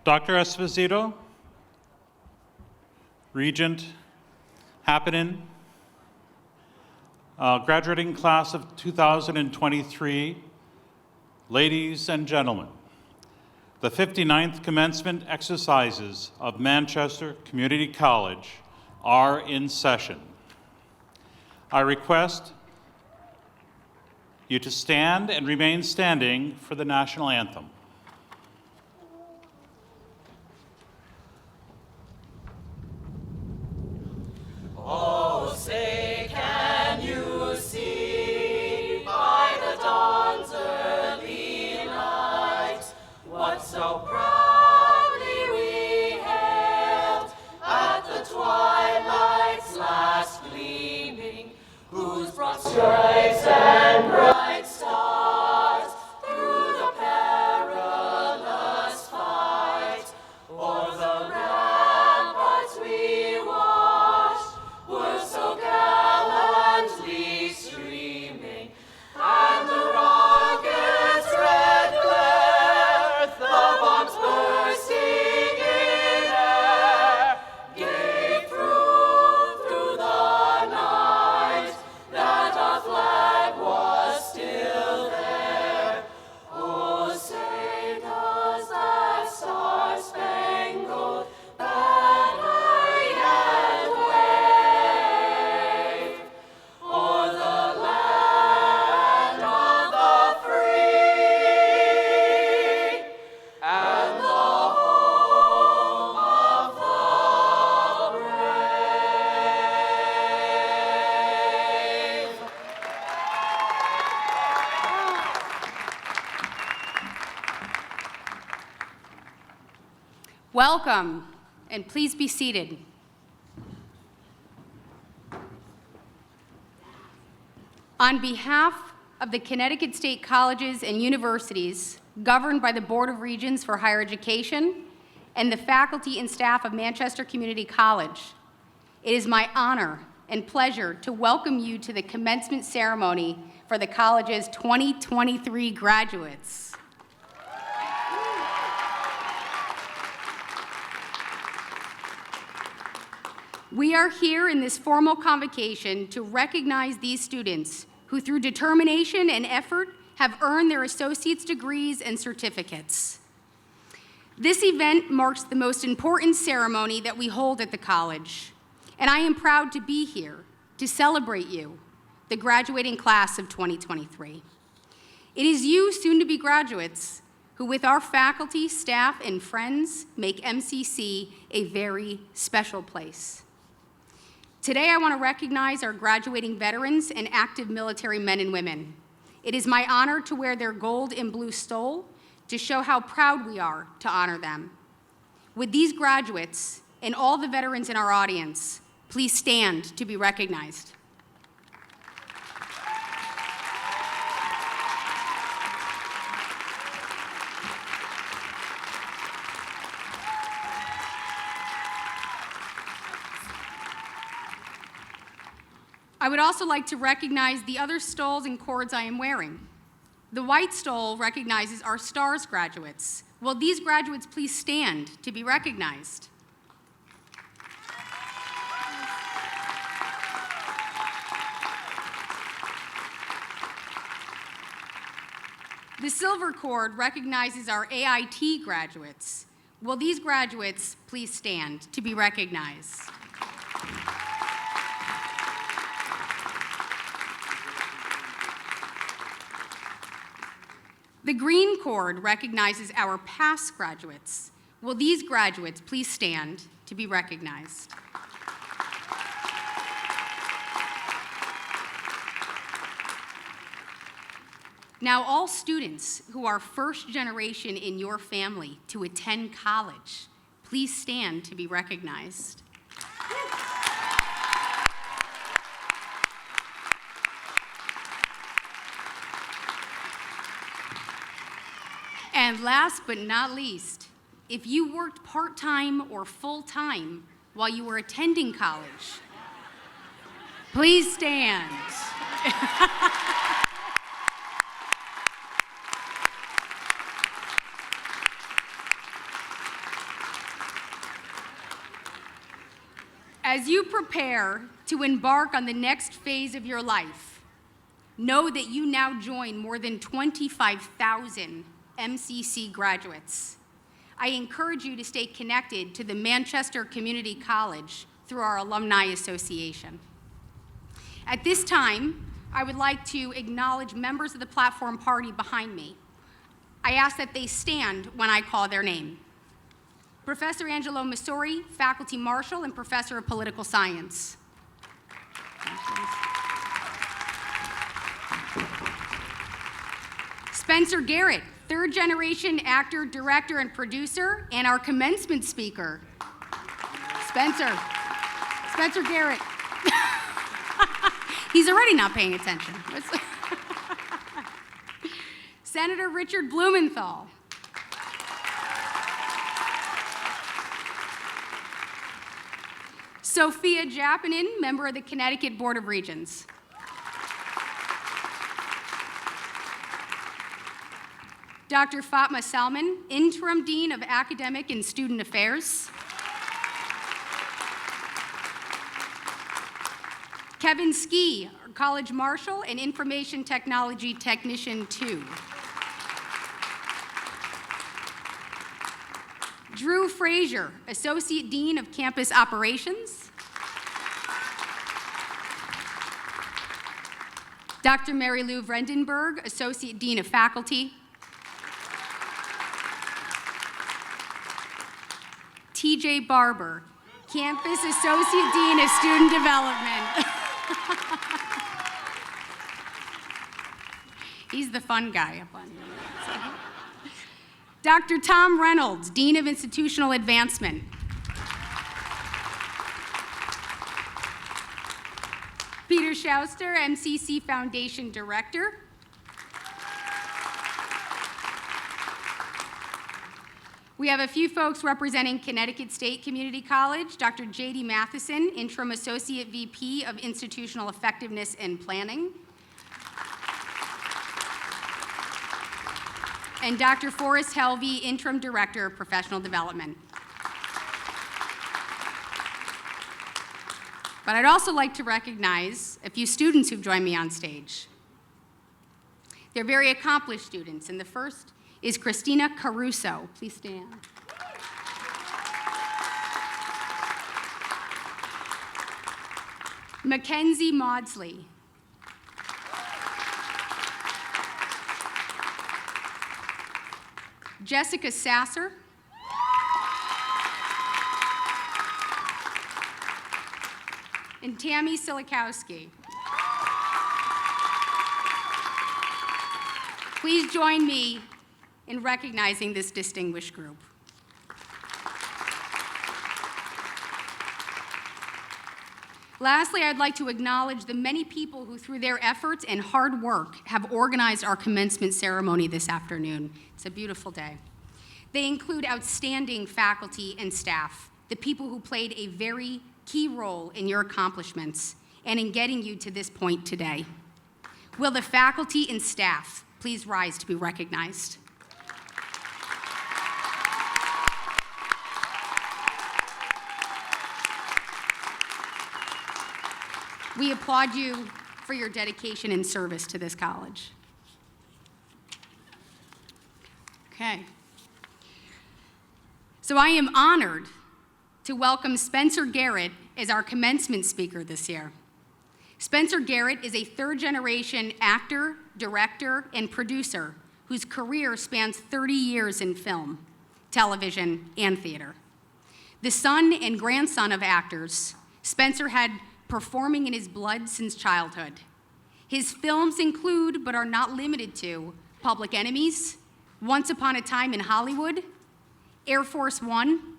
Dr. Esposito, Regent Happinen, graduating class of 2023, ladies and gentlemen, the 59th commencement exercises of Manchester Community College are in session. I request you to stand and remain standing for the national anthem. Oh, say can you see by the dawn's early light what so proudly we hailed at the twilight's last gleaming, whose broad stripes and bright stars through the perilous fight o'er the ramparts we watched were so gallantly streaming, and the rocket's red glare, the bombs bursting in air, gave proof through the night that our flag was still there. Oh, say does that star-spangled banner yet wave o'er the land of the free and the home of the brave? Welcome, and please be seated. On behalf of the Connecticut State Colleges and Universities, governed by the Board of Regents for Higher Education, and the faculty and staff of Manchester Community College, it is my honor and pleasure to welcome you to the commencement ceremony for the college's 2023 graduates. We are here in this formal convocation to recognize these students who, through determination and effort, have earned their associate's degrees and certificates. This event marks the most important ceremony that we hold at the college, and I am proud to be here to celebrate you, the graduating class of 2023. It is you, soon-to-be graduates, who with our faculty, staff, and friends make MCC a very special place. Today, I want to recognize our graduating veterans and active military men and women. It is my honor to wear their gold and blue stole to show how proud we are to honor them. With these graduates and all the veterans in our audience, please stand to be recognized. I would also like to recognize the other stoles and cords I am wearing. The white stole recognizes our STARS graduates. Will these graduates please stand to be recognized? The silver cord recognizes our AIT graduates. Will these graduates please stand to be recognized? The green cord recognizes our past graduates. Will these graduates please stand to be recognized? Now, all students who are first generation in your family to attend college, please stand to be recognized. And last but not least, if you worked part-time or full-time while you were attending college, please stand. As you prepare to embark on the next phase of your life, know that you now join more than 25,000 MCC graduates. I encourage you to stay connected to the Manchester Community College through our Alumni Association. At this time, I would like to acknowledge members of the platform party behind me. I ask that they stand when I call their name. Professor Angelo Masori, Faculty Marshal and Professor of Political Science. Spencer Garrett, third-generation actor, director, and producer, and our commencement speaker. Spencer Garrett. He's already not paying attention. Senator Richard Blumenthal. Sophia Japinin, member of the Connecticut Board of Regents. Dr. Fatma Salman, Interim Dean of Academic and Student Affairs. Kevin Ski, College Marshal and Information Technology Technician 2. Drew Frazier, Associate Dean of Campus Operations. Dr. Mary Lou Vrendenberg, Associate Dean of Faculty. TJ Barber, Campus Associate Dean of Student Development. He's the fun guy up on here. Dr. Tom Reynolds, Dean of Institutional Advancement. Peter Schauster, MCC Foundation Director. We have a few folks representing Connecticut State Community College. Dr. J.D. Matheson, Interim Associate VP of Institutional Effectiveness and Planning. And Dr. Forrest Helvey, Interim Director of Professional Development. But I'd also like to recognize a few students who've joined me on stage. They're very accomplished students, and the first is Christina Caruso. Please stand. Mackenzie Maudsley. Jessica Sasser. And Tammy Silikowski. Please join me in recognizing this distinguished group. Lastly, I'd like to acknowledge the many people who, through their efforts and hard work, have organized our commencement ceremony this afternoon. It's a beautiful day. They include outstanding faculty and staff, the people who played a very key role in your accomplishments and in getting you to this point today. Will the faculty and staff please rise to be recognized? We applaud you for your dedication and service to this college. Okay. So I am honored to welcome Spencer Garrett as our commencement speaker this year. Spencer Garrett is a third-generation actor, director, and producer whose career spans 30 years in film, television, and theater. The son and grandson of actors, Spencer had performing in his blood since childhood. His films include, but are not limited to, Public Enemies, Once Upon a Time in Hollywood, Air Force One,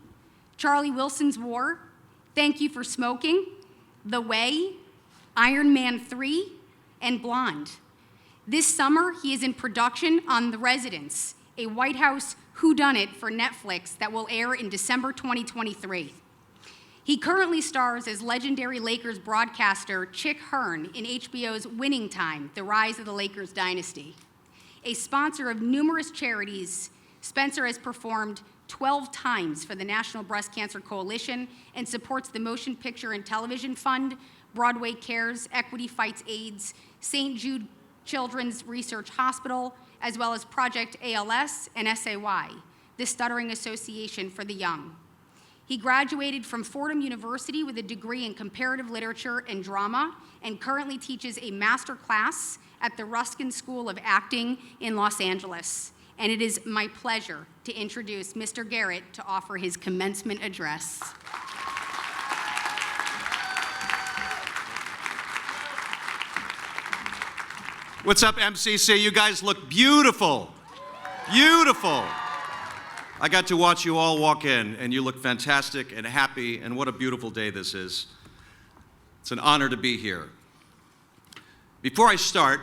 Charlie Wilson's War, Thank You for Smoking, The Way, Iron Man 3, and Blonde. This summer, he is in production on The Residence, a White House whodunit for Netflix that will air in December 2023. He currently stars as legendary Lakers broadcaster Chick Hearn in HBO's Winning Time, The Rise of the Lakers Dynasty, a sponsor of numerous charities Spencer has performed 12 times for the National Breast Cancer Coalition and supports the Motion Picture and Television Fund, Broadway Cares, Equity Fights AIDS, St. Jude Children's Research Hospital, as well as Project ALS and SAY, the Stuttering Association for the Young. He graduated from Fordham University with a degree in comparative literature and drama and currently teaches a master class at the Ruskin School of Acting in Los Angeles. And it is my pleasure to introduce Mr. Garrett to offer his commencement address. What's up, MCC? You guys look beautiful. Beautiful. I got to watch you all walk in, and you look fantastic and happy, and what a beautiful day this is. It's an honor to be here. Before I start,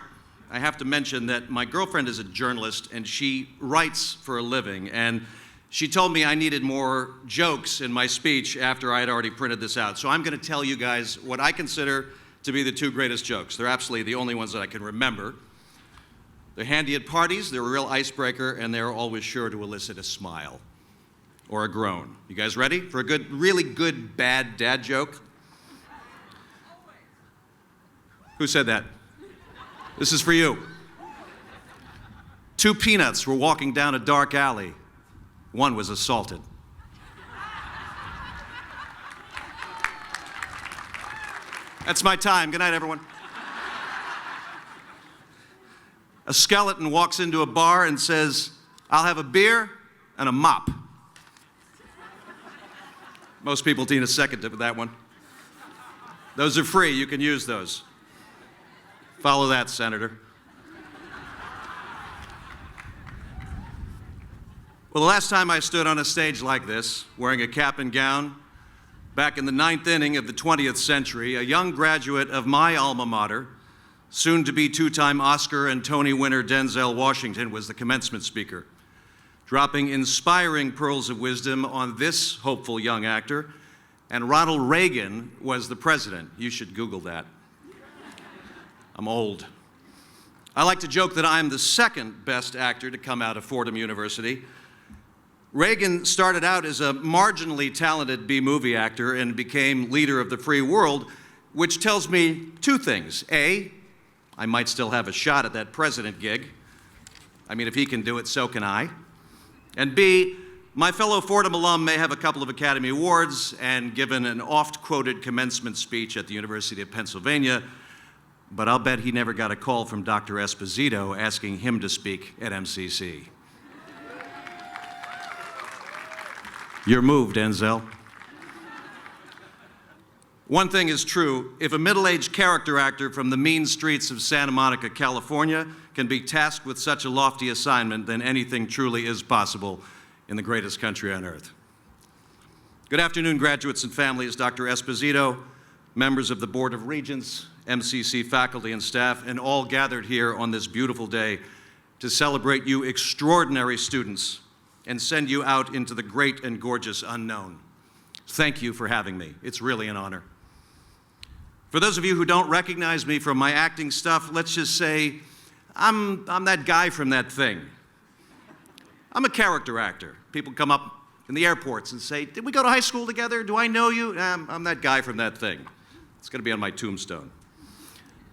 I have to mention that my girlfriend is a journalist, and she writes for a living, and she told me I needed more jokes in my speech after I had already printed this out. So I'm going to tell you guys what I consider to be the two greatest jokes. They're absolutely the only ones that I can remember. They're handy at parties, they're a real icebreaker, and they're always sure to elicit a smile or a groan. You guys ready for a good, really good, bad dad joke? Who said that? This is for you. Two peanuts were walking down a dark alley. One was assaulted. That's my time. Good night, everyone. A skeleton walks into a bar and says, "I'll have a beer and a mop." Most people need a second to that one. Those are free. You can use those. Follow that, Senator. Well, the last time I stood on a stage like this, wearing a cap and gown, back in the 9th inning of the 20th century, a young graduate of my alma mater, soon-to-be two-time Oscar and Tony winner Denzel Washington, was the commencement speaker, dropping inspiring pearls of wisdom on this hopeful young actor, and Ronald Reagan was the president. You should Google that. I'm old. I like to joke that I'm the second best actor to come out of Fordham University. Reagan started out as a marginally talented B-movie actor and became leader of the free world, which tells me two things. A, I might still have a shot at that president gig. I mean, if he can do it, so can I. And B, my fellow Fordham alum may have a couple of Academy Awards and given an oft-quoted commencement speech at the University of Pennsylvania, but I'll bet he never got a call from Dr. Esposito asking him to speak at MCC. You're moved, Denzel. One thing is true, if a middle-aged character actor from the mean streets of Santa Monica, California, can be tasked with such a lofty assignment, then anything truly is possible in the greatest country on earth. Good afternoon, graduates and families. Dr. Esposito, members of the Board of Regents, MCC faculty and staff, and all gathered here on this beautiful day to celebrate you extraordinary students and send you out into the great and gorgeous unknown. Thank you for having me. It's really an honor. For those of you who don't recognize me from my acting stuff, let's just say I'm that guy from that thing. I'm a character actor. People come up in the airports and say, "Did we go to high school together? Do I know you?" I'm that guy from that thing. It's going to be on my tombstone.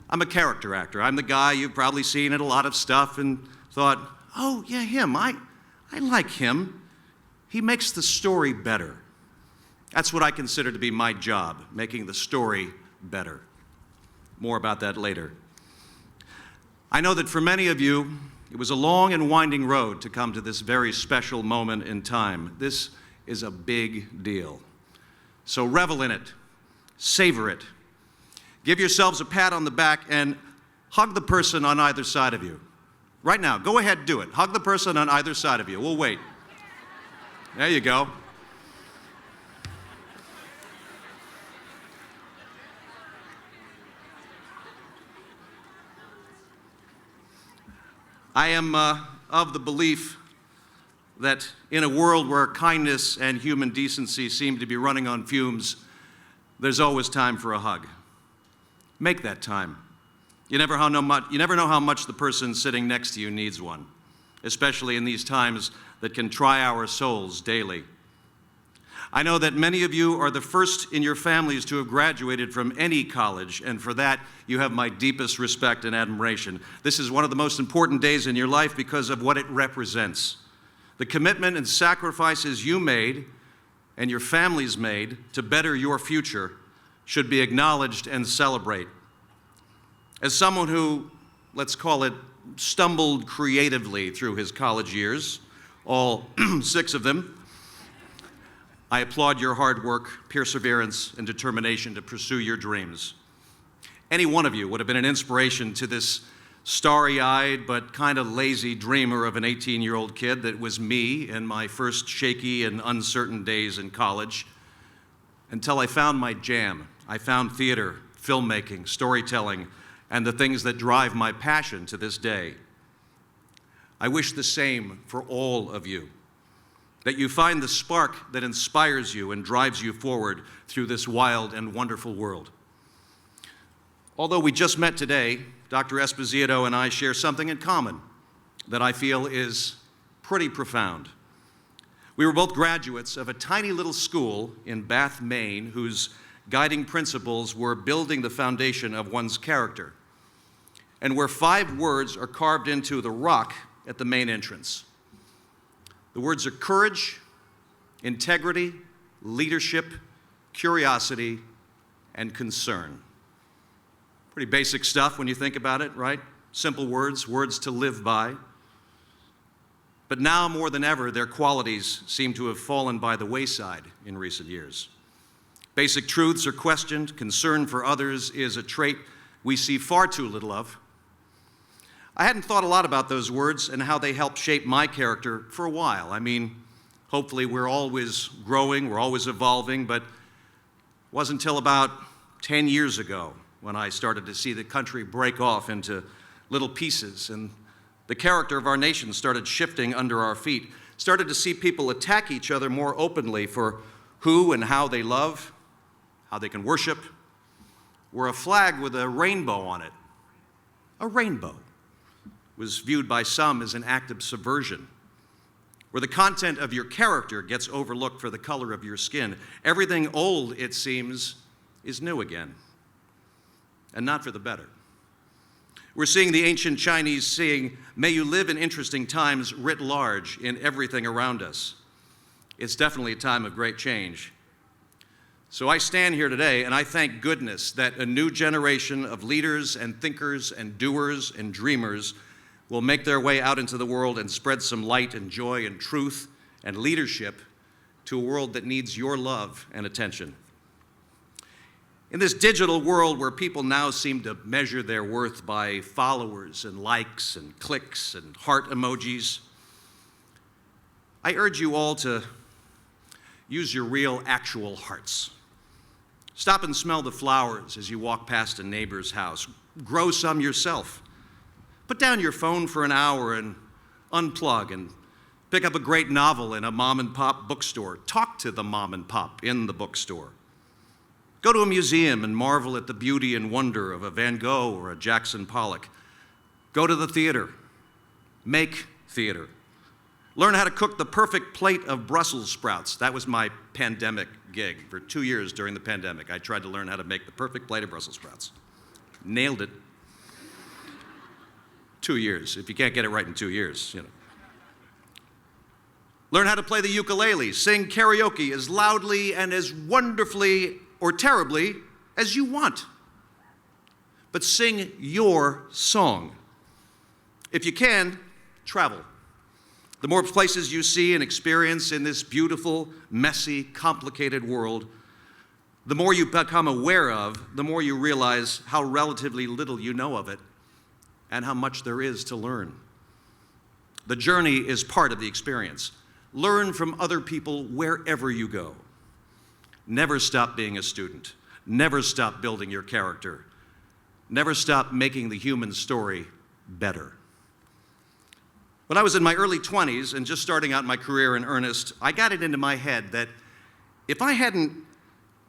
I'm a character actor. I'm the guy you've probably seen in a lot of stuff and thought, "Oh, yeah, him. I like him. He makes the story better." That's what I consider to be my job, making the story better. More about that later. I know that for many of you, it was a long and winding road to come to this very special moment in time. This is a big deal. So revel in it, savor it. Give yourselves a pat on the back and hug the person on either side of you. Right now, go ahead, do it. Hug the person on either side of you. We'll wait. There you go. I am of the belief that in a world where kindness and human decency seem to be running on fumes, there's always time for a hug. Make that time. You never know how much the person sitting next to you needs one. especially in these times that can try our souls daily. I know that many of you are the first in your families to have graduated from any college, and for that, you have my deepest respect and admiration. This is one of the most important days in your life because of what it represents. The commitment and sacrifices you made and your families made to better your future should be acknowledged and celebrated. As someone who, let's call it, stumbled creatively through his college years, all 6 of them, I applaud your hard work, perseverance, and determination to pursue your dreams. Any one of you would have been an inspiration to this starry-eyed but kind of lazy dreamer of an 18-year-old kid that was me in my first shaky and uncertain days in college, until I found my jam. I found theater, filmmaking, storytelling, and the things that drive my passion to this day. I wish the same for all of you, that you find the spark that inspires you and drives you forward through this wild and wonderful world. Although we just met today, Dr. Esposito and I share something in common that I feel is pretty profound. We were both graduates of a tiny little school in Bath, Maine, whose guiding principles were building the foundation of one's character, and where 5 words are carved into the rock at the main entrance. The words are courage, integrity, leadership, curiosity, and concern. Pretty basic stuff when you think about it, right? Simple words, words to live by. But now more than ever, their qualities seem to have fallen by the wayside in recent years. Basic truths are questioned. Concern for others is a trait we see far too little of. I hadn't thought a lot about those words and how they help shape my character for a while. I mean, hopefully we're always growing, we're always evolving, but it wasn't until about 10 years ago when I started to see the country break off into little pieces and the character of our nation started shifting under our feet. Started to see people attack each other more openly for who and how they love, how they can worship. Where a flag with a rainbow on it, a rainbow, was viewed by some as an act of subversion. Where the content of your character gets overlooked for the color of your skin. Everything old, it seems, is new again, and not for the better. We're seeing the ancient Chinese saying, "May you live in interesting times writ large in everything around us." It's definitely a time of great change. So I stand here today and I thank goodness that a new generation of leaders and thinkers and doers and dreamers will make their way out into the world and spread some light and joy and truth and leadership to a world that needs your love and attention. In this digital world where people now seem to measure their worth by followers and likes and clicks and heart emojis, I urge you all to use your real, actual hearts. Stop and smell the flowers as you walk past a neighbor's house. Grow some yourself. Put down your phone for an hour and unplug and pick up a great novel in a mom and pop bookstore. Talk to the mom and pop in the bookstore. Go to a museum and marvel at the beauty and wonder of a Van Gogh or a Jackson Pollock. Go to the theater. Make theater. Learn how to cook the perfect plate of Brussels sprouts. That was my pandemic gig. For 2 years during the pandemic, I tried to learn how to make the perfect plate of Brussels sprouts. Nailed it. 2 years. If you can't get it right in 2 years, you know. Learn how to play the ukulele. Sing karaoke as loudly and as wonderfully or terribly as you want. But sing your song. If you can, travel. The more places you see and experience in this beautiful, messy, complicated world, the more you become aware of, the more you realize how relatively little you know of it and how much there is to learn. The journey is part of the experience. Learn from other people wherever you go. Never stop being a student. Never stop building your character. Never stop making the human story better. When I was in my early 20s and just starting out my career in earnest, I got it into my head that if I hadn't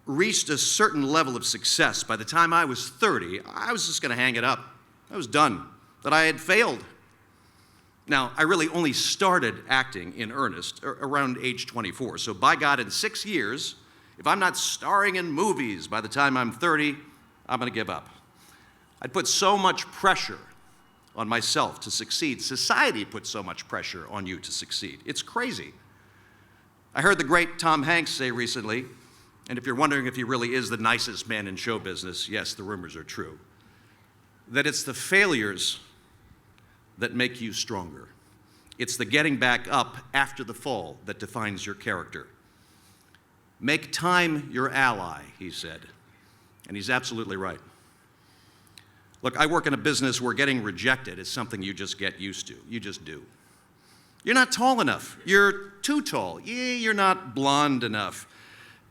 reached a certain level of success by the time I was 30, I was just going to hang it up. I was done, that I had failed. Now, I really only started acting in earnest around age 24. So by God, in 6 years, if I'm not starring in movies by the time I'm 30, I'm going to give up. I'd put so much pressure on myself to succeed. Society puts so much pressure on you to succeed. It's crazy. I heard the great Tom Hanks say recently, and if you're wondering if he really is the nicest man in show business, yes, the rumors are true, that it's the failures that make you stronger. It's the getting back up after the fall that defines your character. Make time your ally, he said, and he's absolutely right. Look, I work in a business where getting rejected is something you just get used to. You just do. You're not tall enough. You're too tall. You're not blonde enough.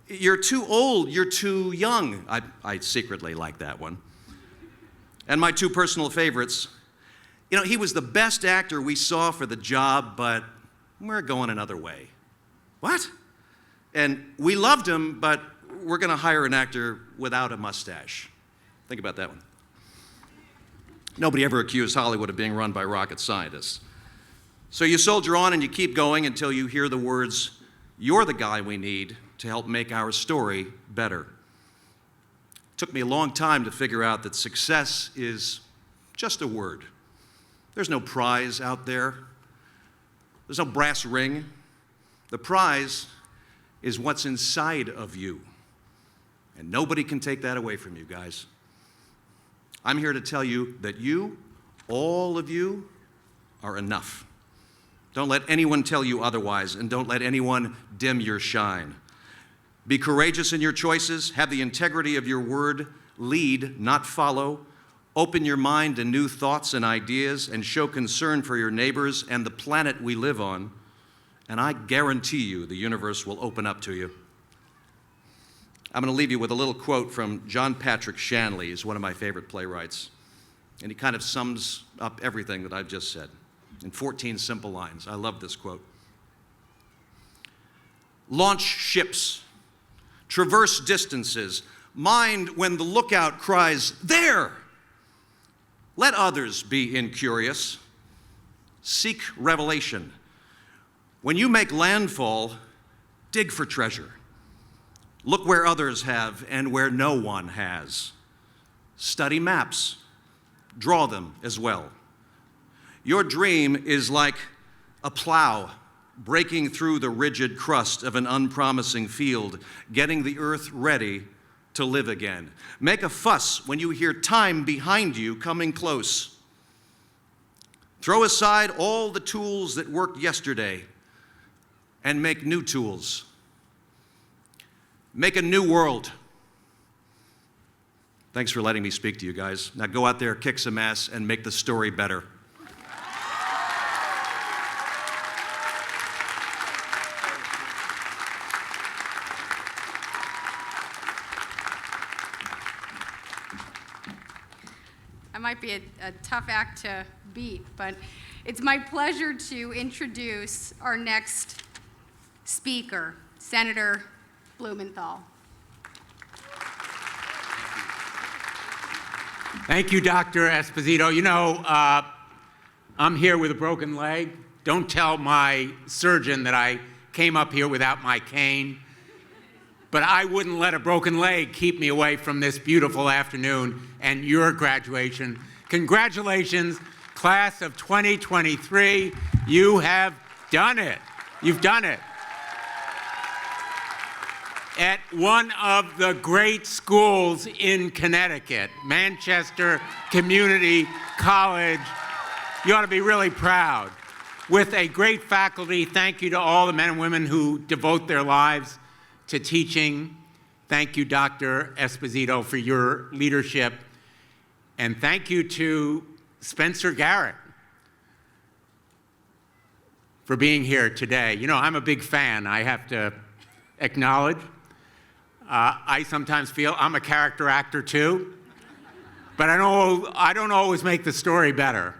You're too old. You're too young. I secretly like that one. And my two personal favorites, you know, he was the best actor we saw for the job, but we're going another way. What? And we loved him, but we're going to hire an actor without a mustache. Think about that one. Nobody ever accused Hollywood of being run by rocket scientists. So you soldier on and you keep going until you hear the words, "You're the guy we need to help make our story better." It took me a long time to figure out that success is just a word. There's no prize out there. There's no brass ring. The prize is what's inside of you. And nobody can take that away from you, guys. I'm here to tell you that you, all of you, are enough. Don't let anyone tell you otherwise, and don't let anyone dim your shine. Be courageous in your choices, have the integrity of your word, lead, not follow, open your mind to new thoughts and ideas, and show concern for your neighbors and the planet we live on, and I guarantee you the universe will open up to you. I'm going to leave you with a little quote from John Patrick Shanley. He's one of my favorite playwrights, and he kind of sums up everything that I've just said in 14 simple lines. I love this quote. Launch ships, traverse distances, mind when the lookout cries, "There!" Let others be incurious. Seek revelation. When you make landfall, dig for treasure. Look where others have and where no one has. Study maps. Draw them as well. Your dream is like a plow breaking through the rigid crust of an unpromising field, getting the earth ready to live again. Make a fuss when you hear time behind you coming close. Throw aside all the tools that worked yesterday and make new tools. Make a new world. Thanks for letting me speak to you guys. Now go out there, kick some ass, and make the story better. That might be a tough act to beat, but it's my pleasure to introduce our next speaker, Senator Blumenthal. Thank you, Dr. Esposito. You know, I'm here with a broken leg. Don't tell my surgeon that I came up here without my cane. But I wouldn't let a broken leg keep me away from this beautiful afternoon and your graduation. Congratulations, class of 2023. You have done it. You've done it. At one of the great schools in Connecticut, Manchester Community College. You ought to be really proud. With a great faculty, thank you to all the men and women who devote their lives to teaching. Thank you, Dr. Esposito, for your leadership. And thank you to Spencer Garrett for being here today. You know, I'm a big fan, I have to acknowledge. I sometimes feel I'm a character actor too, but I don't always make the story better.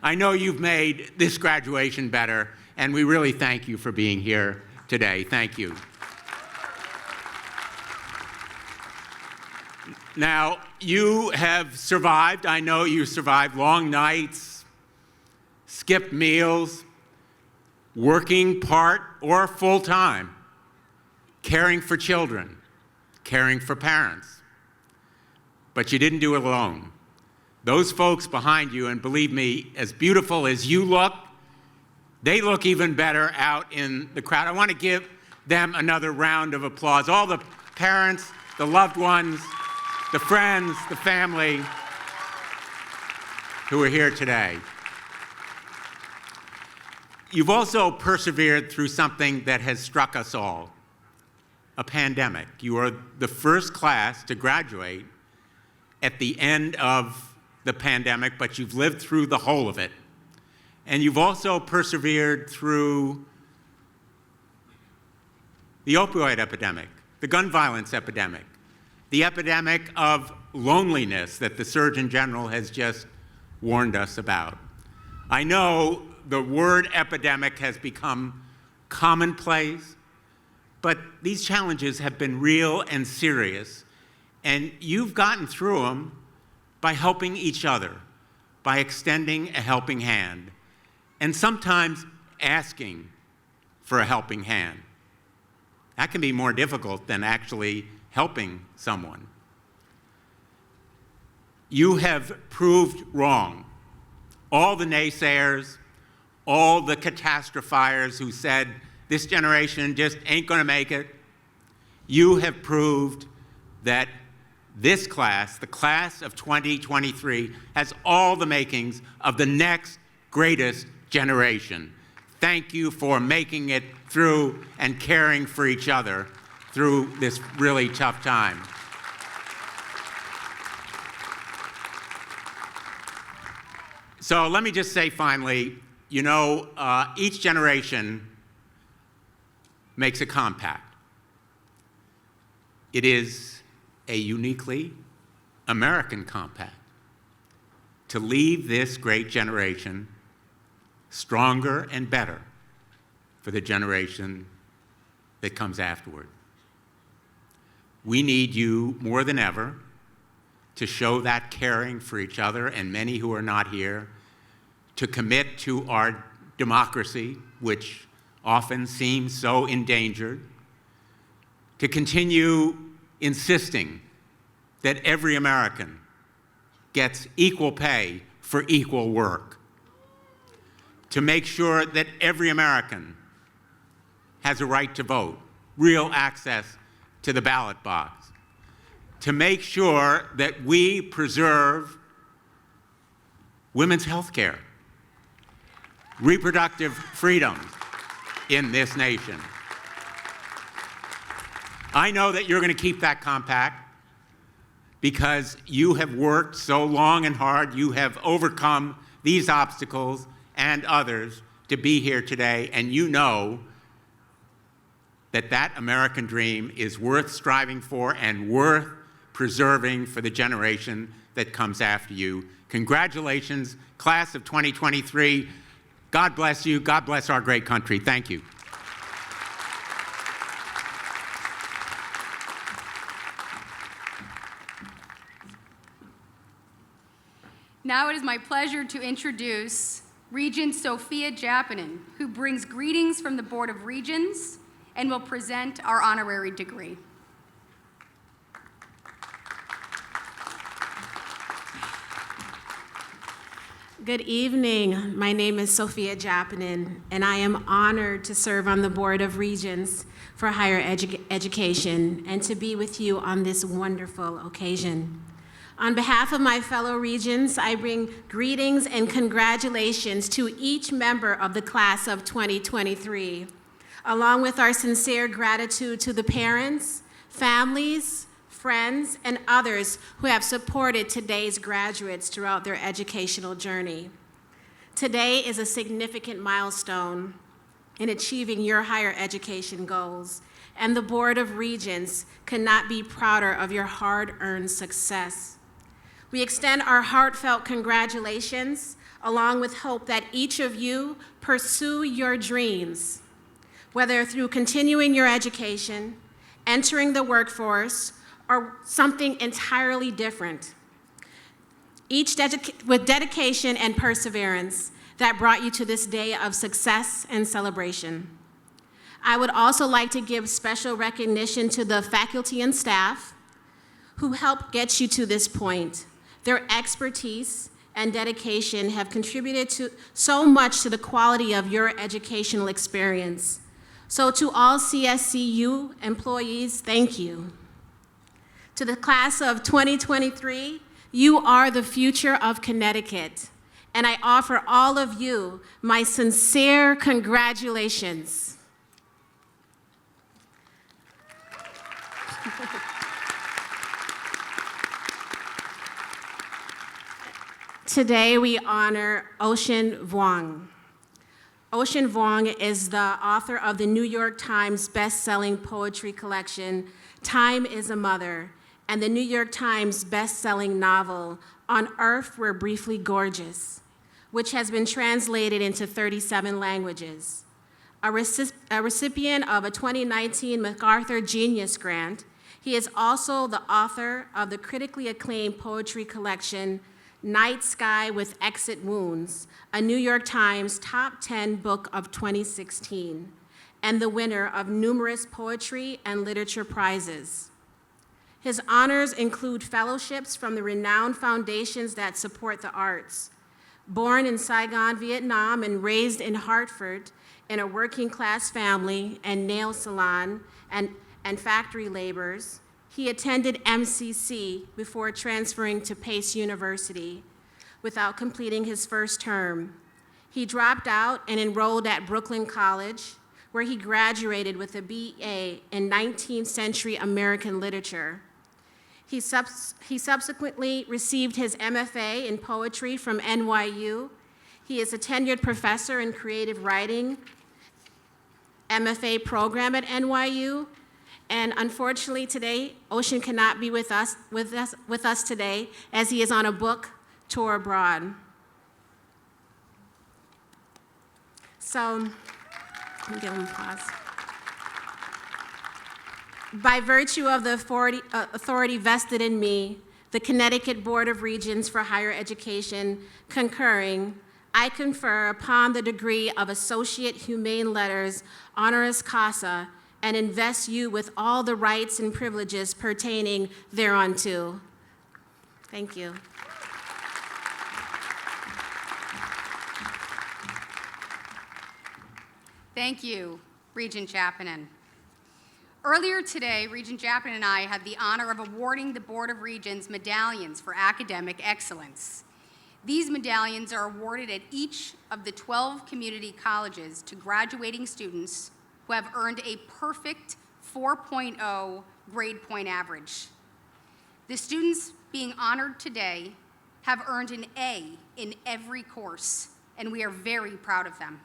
I know you've made this graduation better, and we really thank you for being here today. Thank you. Now, you have survived, I know you survived long nights, skipped meals, working part or full-time, caring for children, caring for parents. But you didn't do it alone. Those folks behind you, and believe me, as beautiful as you look, they look even better out in the crowd. I want to give them another round of applause. All the parents, the loved ones, the friends, the family who are here today. You've also persevered through something that has struck us all, a pandemic. You are the first class to graduate at the end of the pandemic, but you've lived through the whole of it. And you've also persevered through the opioid epidemic, the gun violence epidemic, the epidemic of loneliness that the Surgeon General has just warned us about. I know the word epidemic has become commonplace, but these challenges have been real and serious, and you've gotten through them by helping each other, by extending a helping hand, and sometimes asking for a helping hand. That can be more difficult than actually helping someone. You have proved wrong all the naysayers, all the catastrophiers who said this generation just ain't going to make it. You have proved that this class, the class of 2023, has all the makings of the next greatest generation. Thank you for making it through and caring for each other through this really tough time. So let me just say finally, you know, each generation makes a compact. It is a uniquely American compact to leave this great generation stronger and better for the generation that comes afterward. We need you more than ever to show that caring for each other and many who are not here, to commit to our democracy, which often seems so endangered, to continue insisting that every American gets equal pay for equal work, to make sure that every American has a right to vote, real access to the ballot box, to make sure that we preserve women's health care, reproductive freedom in this nation. I know that you're going to keep that compact because you have worked so long and hard, you have overcome these obstacles and others to be here today, and you know that that American dream is worth striving for and worth preserving for the generation that comes after you. Congratulations, class of 2023. God bless you. God bless our great country. Thank you. Now it is my pleasure to introduce Regent Sophia Japinen, who brings greetings from the Board of Regents and will present our honorary degree. Good evening. My name is Sophia Japinen, and I am honored to serve on the Board of Regents for Higher Education and to be with you on this wonderful occasion. On behalf of my fellow Regents, I bring greetings and congratulations to each member of the class of 2023, along with our sincere gratitude to the parents, families, friends, and others who have supported today's graduates throughout their educational journey. Today is a significant milestone in achieving your higher education goals, and the Board of Regents could not be prouder of your hard-earned success. We extend our heartfelt congratulations, along with hope that each of you pursue your dreams, whether through continuing your education, entering the workforce, or something entirely different. Each with dedication and perseverance, that brought you to this day of success and celebration. I would also like to give special recognition to the faculty and staff who helped get you to this point. Their expertise and dedication have contributed so much to the quality of your educational experience. So to all CSCU employees, thank you. To the class of 2023, you are the future of Connecticut, and I offer all of you my sincere congratulations. Today we honor Ocean Vuong. Ocean Vuong is the author of the New York Times best-selling poetry collection, Time is a Mother, and the New York Times best-selling novel, On Earth We're Briefly Gorgeous, which has been translated into 37 languages. A recipient of a 2019 MacArthur Genius Grant, he is also the author of the critically acclaimed poetry collection, Night Sky with Exit Wounds, a New York Times Top 10 book of 2016, and the winner of numerous poetry and literature prizes. His honors include fellowships from the renowned foundations that support the arts. Born in Saigon, Vietnam, and raised in Hartford in a working-class family and nail salon and factory laborers, he attended MCC before transferring to Pace University without completing his first term. He dropped out and enrolled at Brooklyn College, where he graduated with a BA in 19th century American literature. He subsequently received his MFA in poetry from NYU. He is a tenured professor in creative writing, MFA program at NYU, and unfortunately today, Ocean cannot be with us today as he is on a book tour abroad. So, let me give him a pause. By virtue of the authority vested in me, the Connecticut Board of Regents for Higher Education concurring, I confer upon the degree of Associate Humane Letters honoris causa and invest you with all the rights and privileges pertaining thereunto. Thank you. Thank you, Regent Chapman. Earlier today, Regent Chapman and I had the honor of awarding the Board of Regents medallions for academic excellence. These medallions are awarded at each of the 12 community colleges to graduating students who have earned a perfect 4.0 grade point average. The students being honored today have earned an A in every course, and we are very proud of them.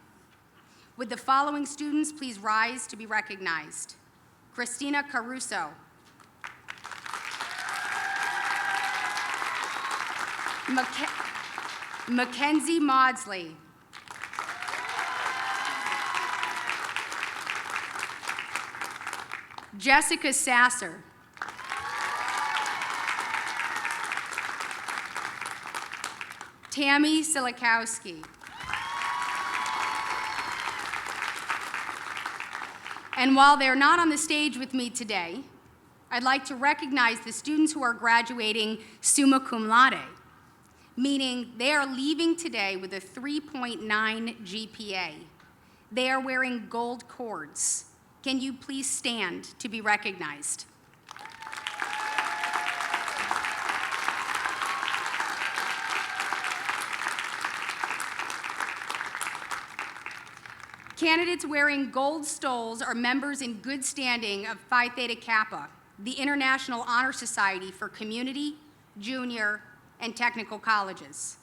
Would the following students please rise to be recognized? Christina Caruso. Mackenzie Maudsley. Jessica Sasser. Tammy Silikowski. And while they're not on the stage with me today, I'd like to recognize the students who are graduating summa cum laude, meaning they are leaving today with a 3.9 GPA. They are wearing gold cords. Can you please stand to be recognized? Candidates wearing gold stoles are members in good standing of Phi Theta Kappa, the International Honor Society for Community, Junior, and Technical Colleges.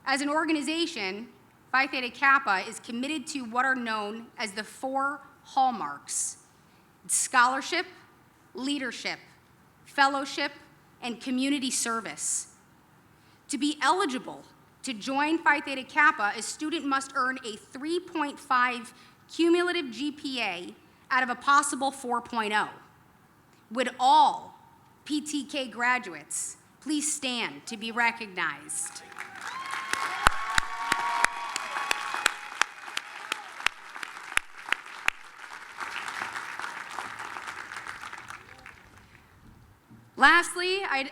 As an organization, Phi Theta Kappa is committed to what are known as the 4 hallmarks: scholarship, leadership, fellowship, and community service. To be eligible to join Phi Theta Kappa, a student must earn a 3.5 cumulative GPA out of a possible 4.0. Would all PTK graduates please stand to be recognized? Lastly, I'd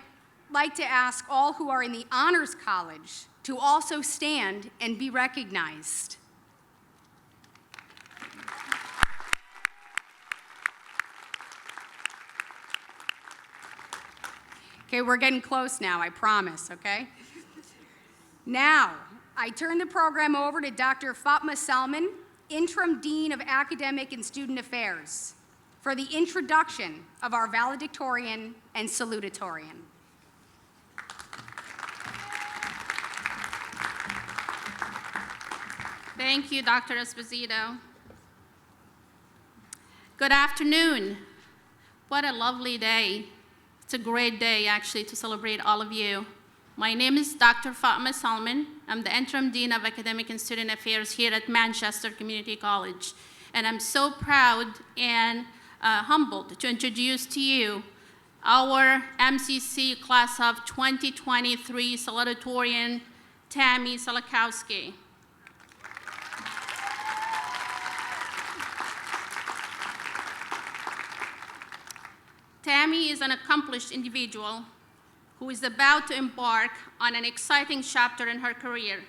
like to ask all who are in the Honors College to also stand and be recognized. Okay, we're getting close now, I promise, okay? Now, I turn the program over to Dr. Fatma Salman, Interim Dean of Academic and Student Affairs, for the introduction of our valedictorian and salutatorian. Thank you, Dr. Esposito. Good afternoon. What a lovely day. It's a great day, actually, to celebrate all of you. My name is Dr. Fatma Salman. I'm the Interim Dean of Academic and Student Affairs here at Manchester Community College. And I'm so proud and humbled to introduce to you our MCC class of 2023 salutatorian, Tammy Salakowski. Tammy is an accomplished individual who is about to embark on an exciting chapter in her career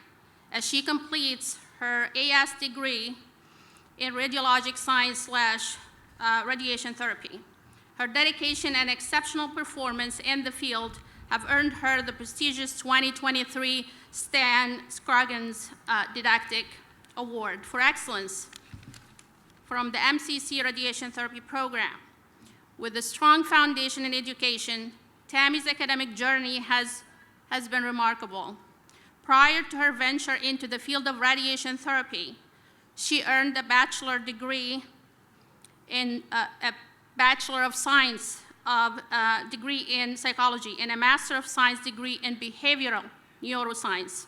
as she completes her AS degree in radiologic science / radiation therapy. Her dedication and exceptional performance in the field have earned her the prestigious 2023 Stan Scroggins Didactic Award for Excellence from the MCC Radiation Therapy Program. With a strong foundation in education, Tammy's academic journey has been remarkable. Prior to her venture into the field of radiation therapy, she earned a bachelor degree in a Bachelor of Science degree in psychology and a Master of Science degree in behavioral neuroscience.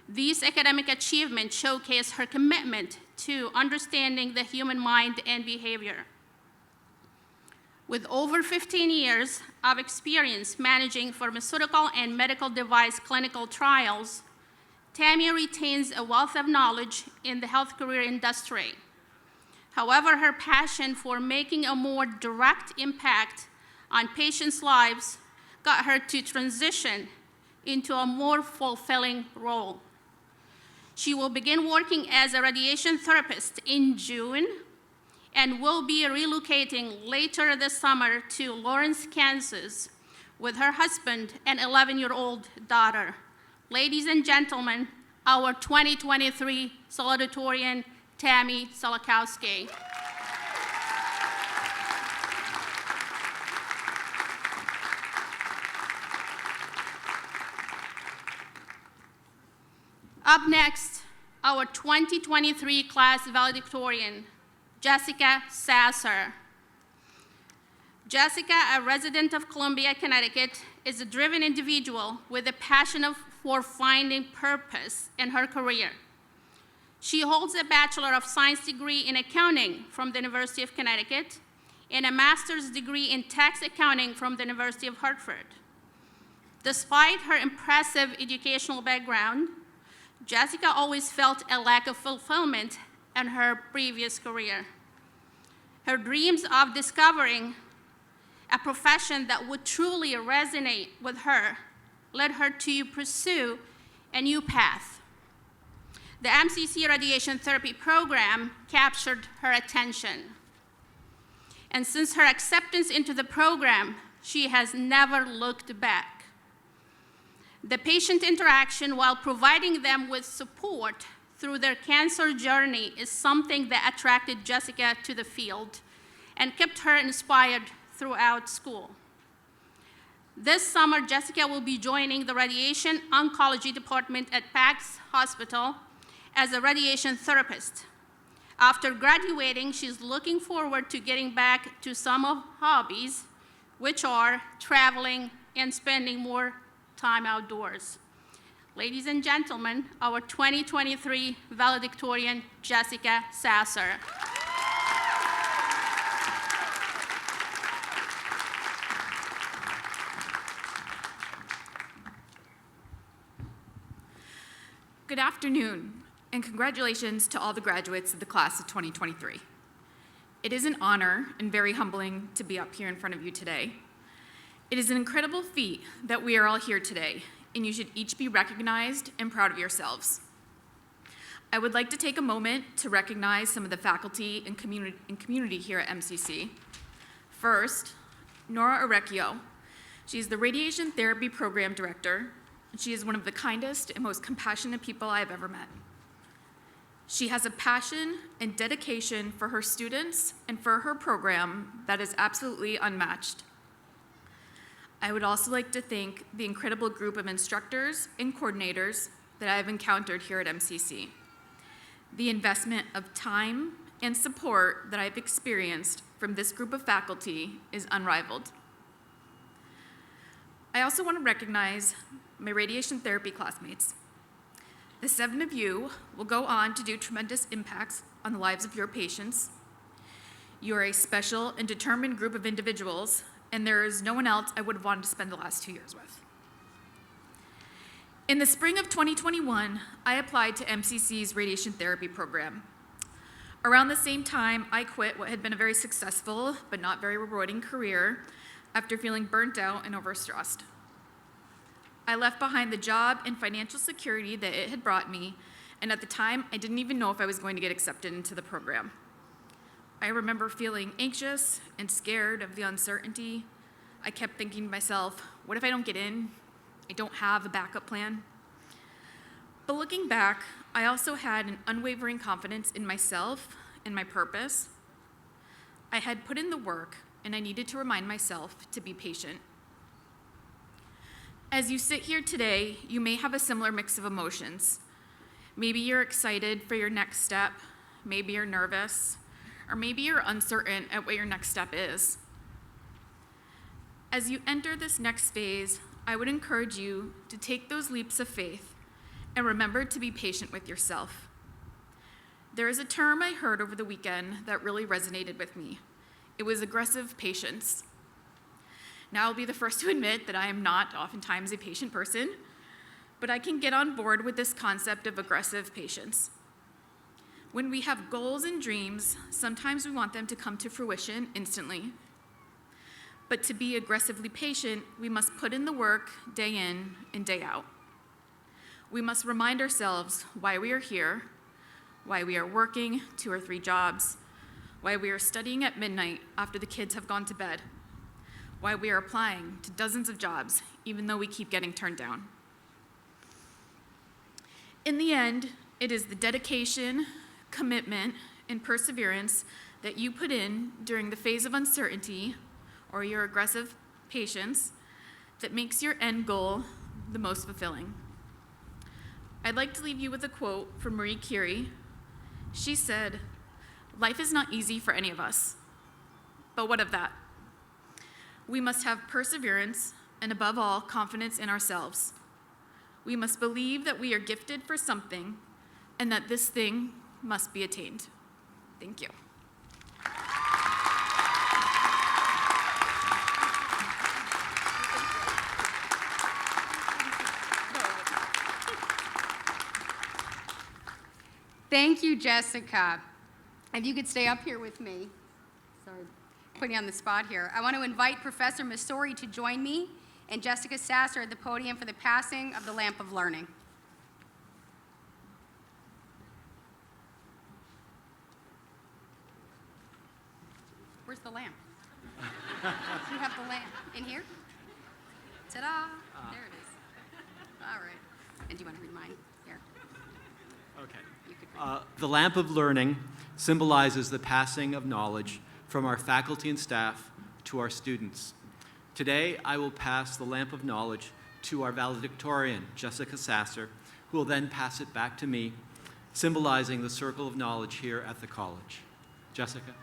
These academic achievements showcase her commitment to understanding the human mind and behavior. With over 15 years of experience managing pharmaceutical and medical device clinical trials, Tammy retains a wealth of knowledge in the health career industry. However, her passion for making a more direct impact on patients' lives got her to transition into a more fulfilling role. She will begin working as a radiation therapist in June and will be relocating later this summer to Lawrence, Kansas, with her husband and 11-year-old daughter. Ladies and gentlemen, our 2023 salutatorian, Tammy Salakowski. Up next, our 2023 class valedictorian, Jessica Sasser. Jessica, a resident of Columbia, Connecticut, is a driven individual with a passion for finding purpose in her career. She holds a Bachelor of Science degree in accounting from the University of Connecticut and a master's degree in tax accounting from the University of Hartford. Despite her impressive educational background, Jessica always felt a lack of fulfillment in her previous career. Her dreams of discovering a profession that would truly resonate with her led her to pursue a new path. The MCC Radiation Therapy Program captured her attention. And since her acceptance into the program, she has never looked back. The patient interaction while providing them with support through their cancer journey is something that attracted Jessica to the field and kept her inspired throughout school. This summer, Jessica will be joining the Radiation Oncology Department at PACS Hospital as a radiation therapist. After graduating, she's looking forward to getting back to some of her hobbies, which are traveling and spending more time outdoors. Ladies and gentlemen, our 2023 valedictorian, Jessica Sasser. Good afternoon, and congratulations to all the graduates of the class of 2023. It is an honor and very humbling to be up here in front of you today. It is an incredible feat that we are all here today, and you should each be recognized and proud of yourselves. I would like to take a moment to recognize some of the faculty and community here at MCC. First, Nora Orecchio. She is the Radiation Therapy Program Director, and she is one of the kindest and most compassionate people I have ever met. She has a passion and dedication for her students and for her program that is absolutely unmatched. I would also like to thank the incredible group of instructors and coordinators that I have encountered here at MCC. The investment of time and support that I've experienced from this group of faculty is unrivaled. I also want to recognize my radiation therapy classmates. The 7 of you will go on to do tremendous impacts on the lives of your patients. You are a special and determined group of individuals, and there is no one else I would have wanted to spend the last 2 years with. In the spring of 2021, I applied to MCC's radiation therapy program. Around the same time, I quit what had been a very successful but not very rewarding career after feeling burnt out and overstressed. I left behind the job and financial security that it had brought me, and at the time, I didn't even know if I was going to get accepted into the program. I remember feeling anxious and scared of the uncertainty. I kept thinking to myself, what if I don't get in? I don't have a backup plan. But looking back, I also had an unwavering confidence in myself and my purpose. I had put in the work, and I needed to remind myself to be patient. As you sit here today, you may have a similar mix of emotions. Maybe you're excited for your next step, maybe you're nervous, or maybe you're uncertain at what your next step is. As you enter this next phase, I would encourage you to take those leaps of faith and remember to be patient with yourself. There is a term I heard over the weekend that really resonated with me. It was aggressive patience. Now, I'll be the first to admit that I am not oftentimes a patient person, but I can get on board with this concept of aggressive patience. When we have goals and dreams, sometimes we want them to come to fruition instantly. But to be aggressively patient, we must put in the work day in and day out. We must remind ourselves why we are here, why we are working 2 or 3 jobs, why we are studying at midnight after the kids have gone to bed, why we are applying to dozens of jobs, even though we keep getting turned down. In the end, it is the dedication, commitment, and perseverance that you put in during the phase of uncertainty or your aggressive patience that makes your end goal the most fulfilling. I'd like to leave you with a quote from Marie Curie. She said, "Life is not easy for any of us, but what of that? We must have perseverance and above all, confidence in ourselves. We must believe that we are gifted for something and that this thing must be attained." Thank you. Thank you, Jessica. If you could stay up here with me. Sorry, putting you on the spot here. I want to invite Professor Masori to join me and Jessica Sasser at the podium for the passing of the Lamp of Learning. Where's the lamp? You have the lamp in here? Ta-da! There it is. All right. And do you want to read mine? Here. Okay. You could read. The lamp of learning symbolizes the passing of knowledge from our faculty and staff to our students. Today, I will pass the lamp of knowledge to our valedictorian, Jessica Sasser, who will then pass it back to me, symbolizing the circle of knowledge here at the college. Jessica.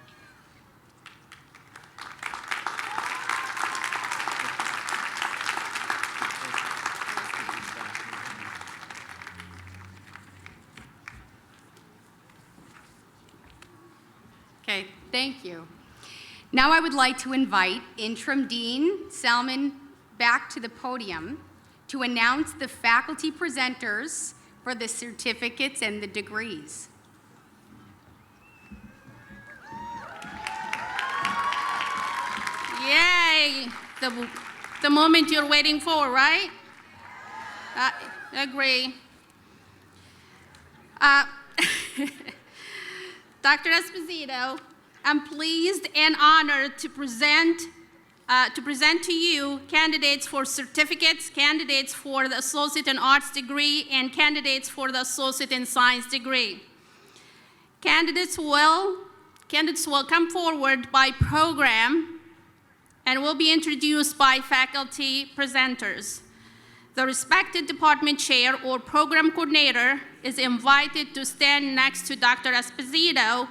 Okay, thank you. Now I would like to invite Interim Dean Salmon back to the podium to announce the faculty presenters for the certificates and the degrees. Yay! The moment you're waiting for, right? Agree. Dr. Esposito, I'm pleased and honored to present to you candidates for certificates, candidates for the Associate in Arts degree, and candidates for the Associate in Science degree. Candidates will come forward by program and will be introduced by faculty presenters. The respected department chair or program coordinator is invited to stand next to Dr. Esposito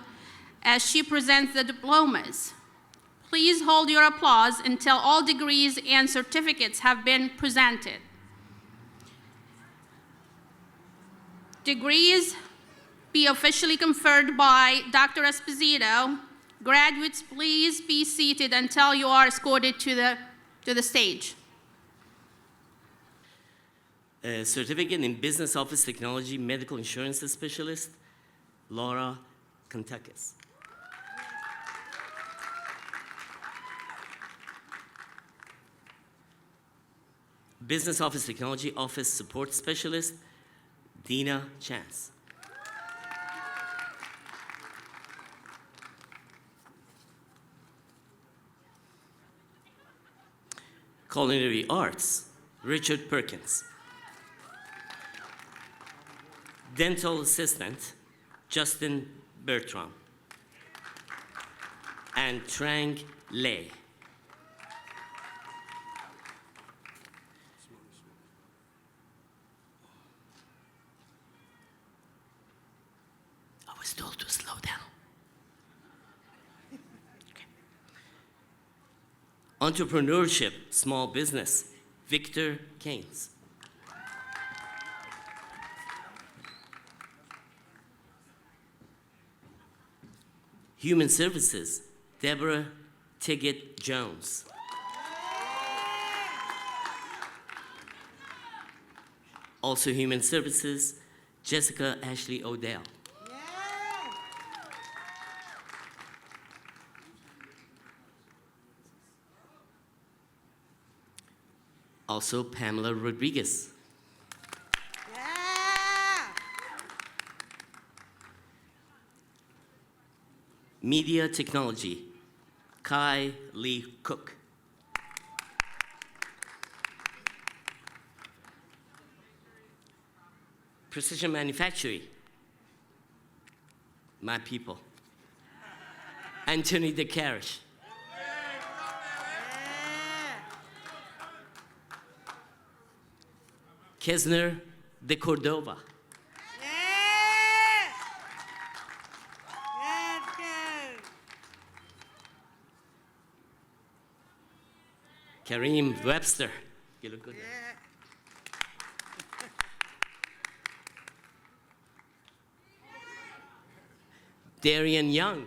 as she presents the diplomas. Please hold your applause until all degrees and certificates have been presented. Degrees be officially conferred by Dr. Esposito. Graduates, please be seated until you are escorted to the stage. A certificate in Business Office Technology, Medical Insurance Specialist, Laura Kontakis. Business Office Technology Office Support Specialist, Dina Chance. Culinary Arts, Richard Perkins. Dental Assistant, Justin Bertram. And Trang Lei. I was told to slow down. Okay. Entrepreneurship, Small Business, Victor Keynes. Human Services, Deborah Tiggett Jones. Also Human Services, Jessica Ashley Odell. Also Pamela Rodriguez. Media Technology, Kai Lee Cook. Precision Manufacturing, my people. Anthony DeCarish. Kesner de Cordova. Kareem Webster. You look good. Darian Young.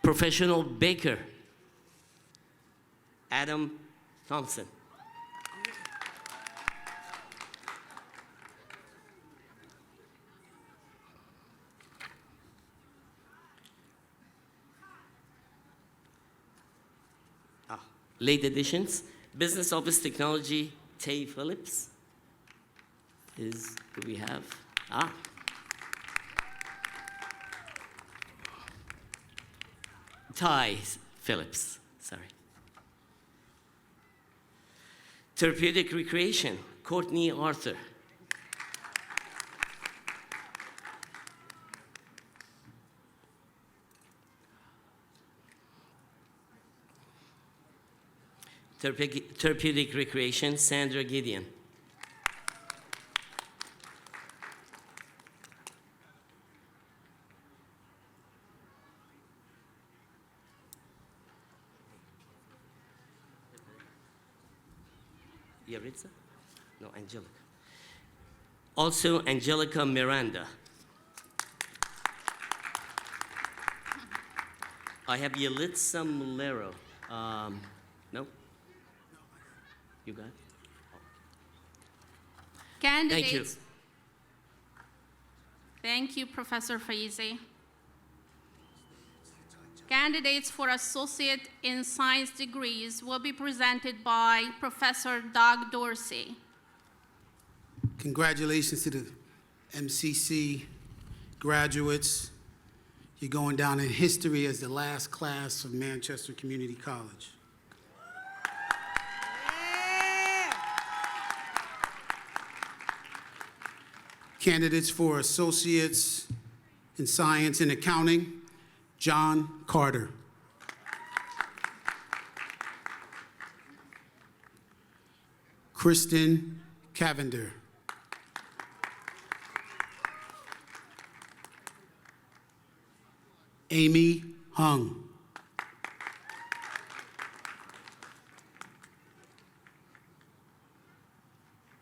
Professional baker. Adam Thompson. Late additions, Business Office Technology, Tay Phillips. Do we have? Ty Phillips, sorry. Therapeutic Recreation, Courtney Arthur. Therapeutic Recreation, Sandra Gideon. Yaritza? No, Angelica. Also, Angelica Miranda. I have Yelitza Mulero. No? You got it? Candidates. Thank you. Thank you, Professor Faizi. Candidates for Associate in Science degrees will be presented by Professor Doug Dorsey. Congratulations to the MCC graduates. You're going down in history as the last class of Manchester Community College. Candidates for Associates in Science and Accounting, John Carter. Kristen Cavender. Amy Hung.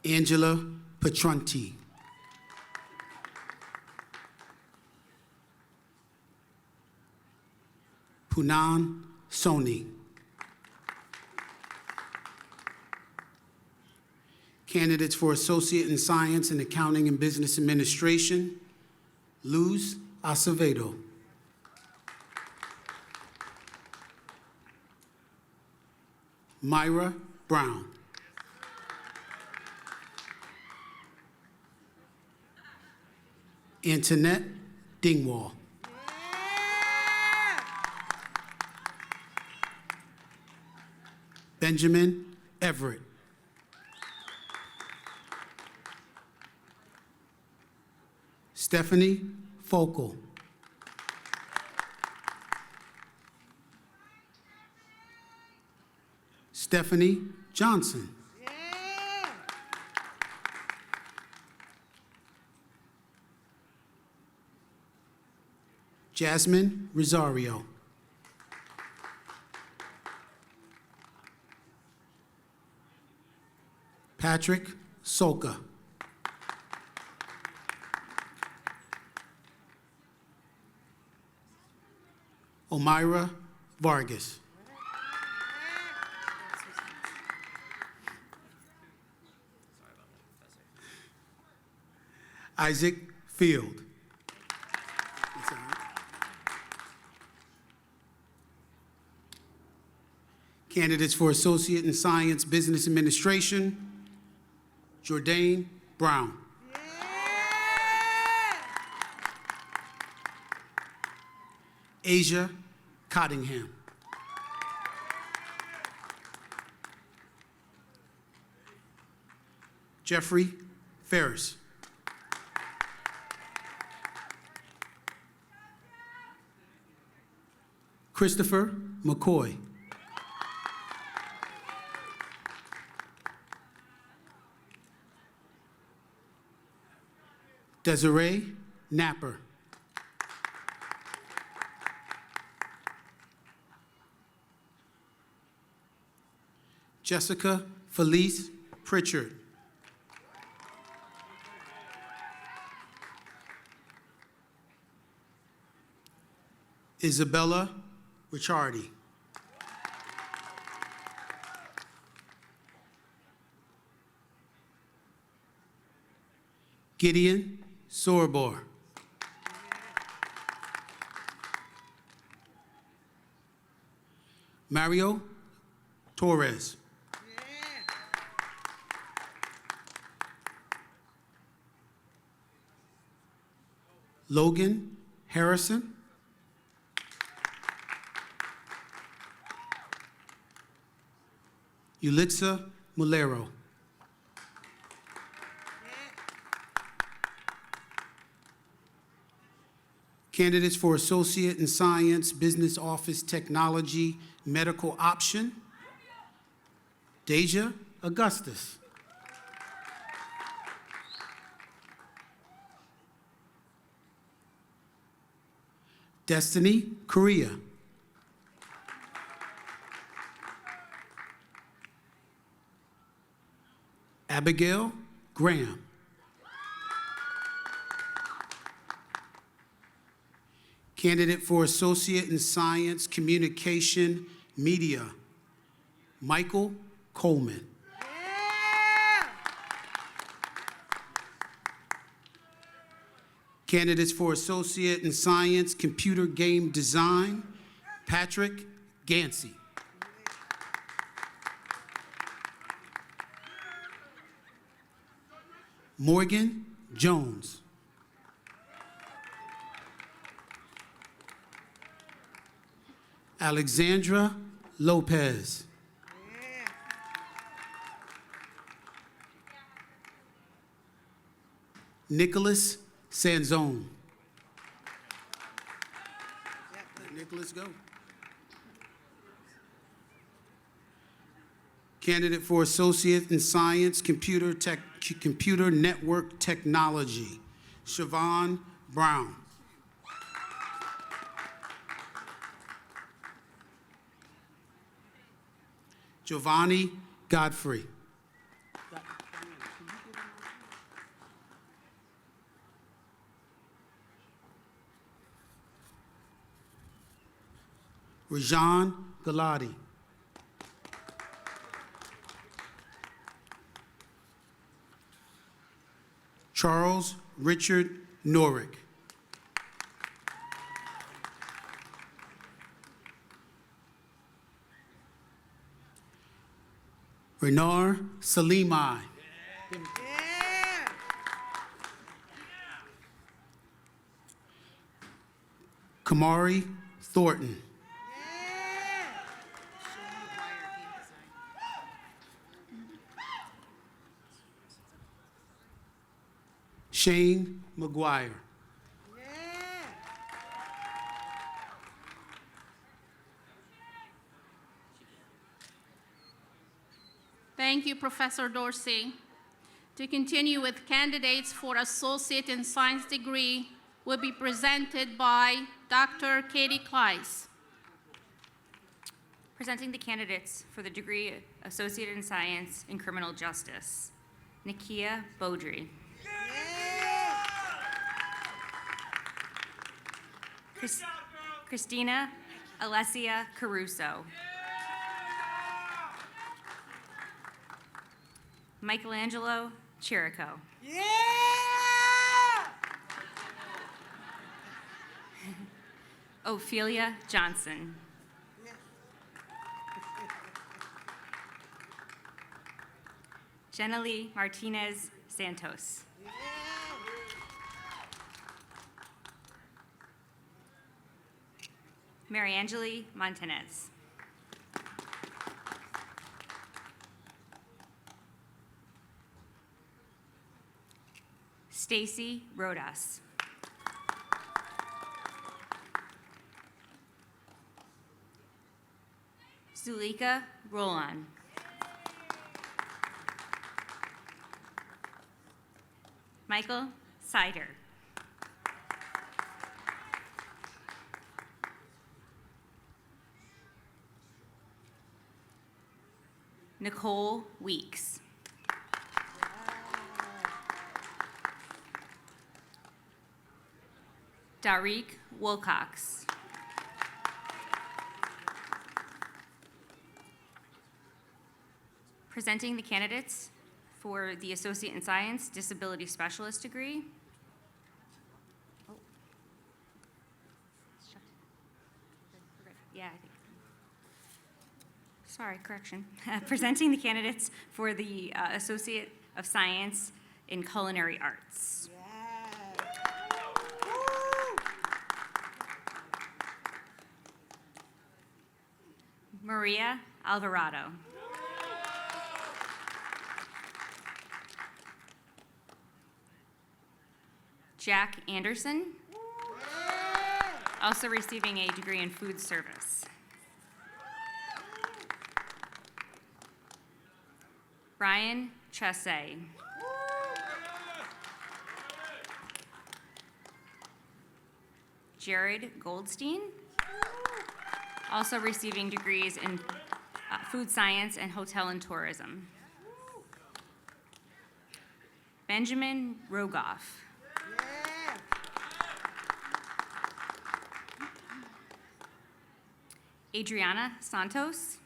Angela Petronti. Punan Soni. Candidates for Associate in Science and Accounting and Business Administration, Luz Acevedo. Myra Brown. Antoinette Dingwall. Benjamin Everett. Stephanie Focal. Stephanie Johnson. Jasmine Rosario. Patrick Solka. Omira Vargas. Isaac Field. Candidates for Associate in Science Business Administration, Jourdain Brown. Asia Cottingham. Jeffrey Ferris. Christopher McCoy. Desiree Napper. Jessica Felice Pritchard. Isabella Ricciardi. Gideon Sorbor. Mario Torres. Logan Harrison. Yulitza Mulero. Candidates for Associate in Science, Business Office Technology, Medical Option, Deja Augustus. Destiny Korea. Abigail Graham. Candidate for Associate in Science, Communication, Media, Michael Coleman. Candidates for Associate in Science, Computer Game Design, Patrick Gansey. Morgan Jones. Alexandra Lopez. Nicholas Sanzone. Let Nicholas go. Candidate for Associate in Science, Computer Network Technology, Siobhan Brown. Giovanni Godfrey. Rajan Galati. Charles Richard Norick. Renar Salimai. Kamari Thornton. Shane McGuire. Thank you, Professor Dorsey. To continue with candidates for Associate in Science degree will be presented by Dr. Katie Kleiss. Presenting the candidates for the degree Associate in Science in Criminal Justice, Nakia Beaudry. Christina Alessia Caruso. Michelangelo Chirico. Ophelia Johnson. Jenalee Martinez Santos. Mariangeli Montanez. Stacy Rodas. Zulika Roland. Michael Sider. Nicole Weeks. Darik Wilcox. Presenting the candidates for the Associate in Science Disability Specialist degree. Yeah, I think. Sorry, correction. Presenting the candidates for the Associate of Science in Culinary Arts. Maria Alvarado. Jack Anderson, also receiving a degree in food service. Brian Chesse. Jared Goldstein, also receiving degrees in food science and hotel and tourism. Benjamin Rogoff. Adriana Santos,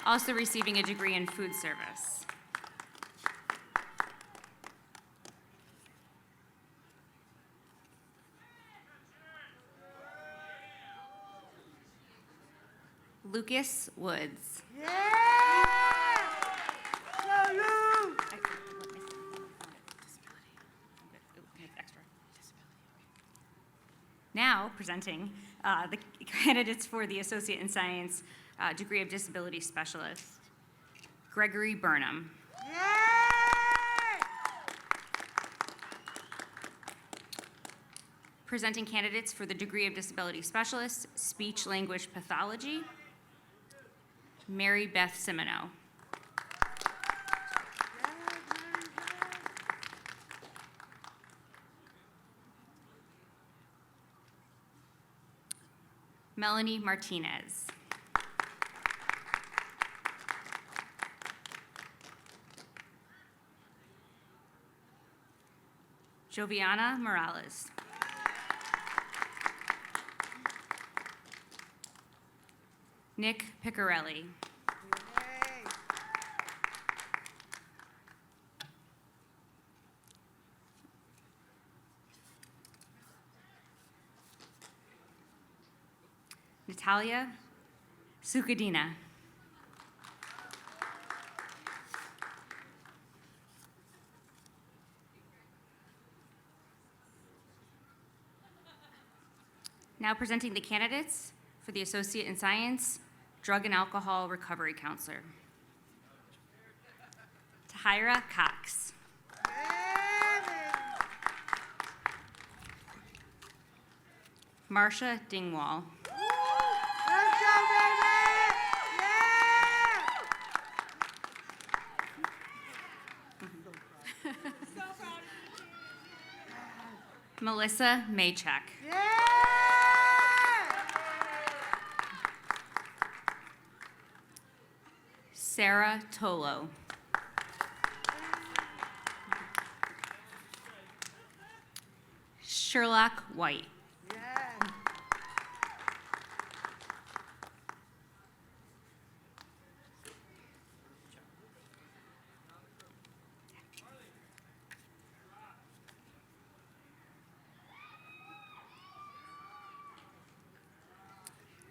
also receiving a degree in food service. Lucas Woods. Now presenting the candidates for the Associate in Science degree of Disability Specialist, Gregory Burnham. Presenting candidates for the degree of Disability Specialist, Speech Language Pathology, Mary Beth Simino. Melanie Martinez. Joviana Morales. Nick Piccarelli. Natalia Sukadina. Now presenting the candidates for the Associate in Science, Drug and Alcohol Recovery Counselor. Tahira Cox. Marcia Dingwall. Melissa Maychek. Sarah Tolo. Sherlock White.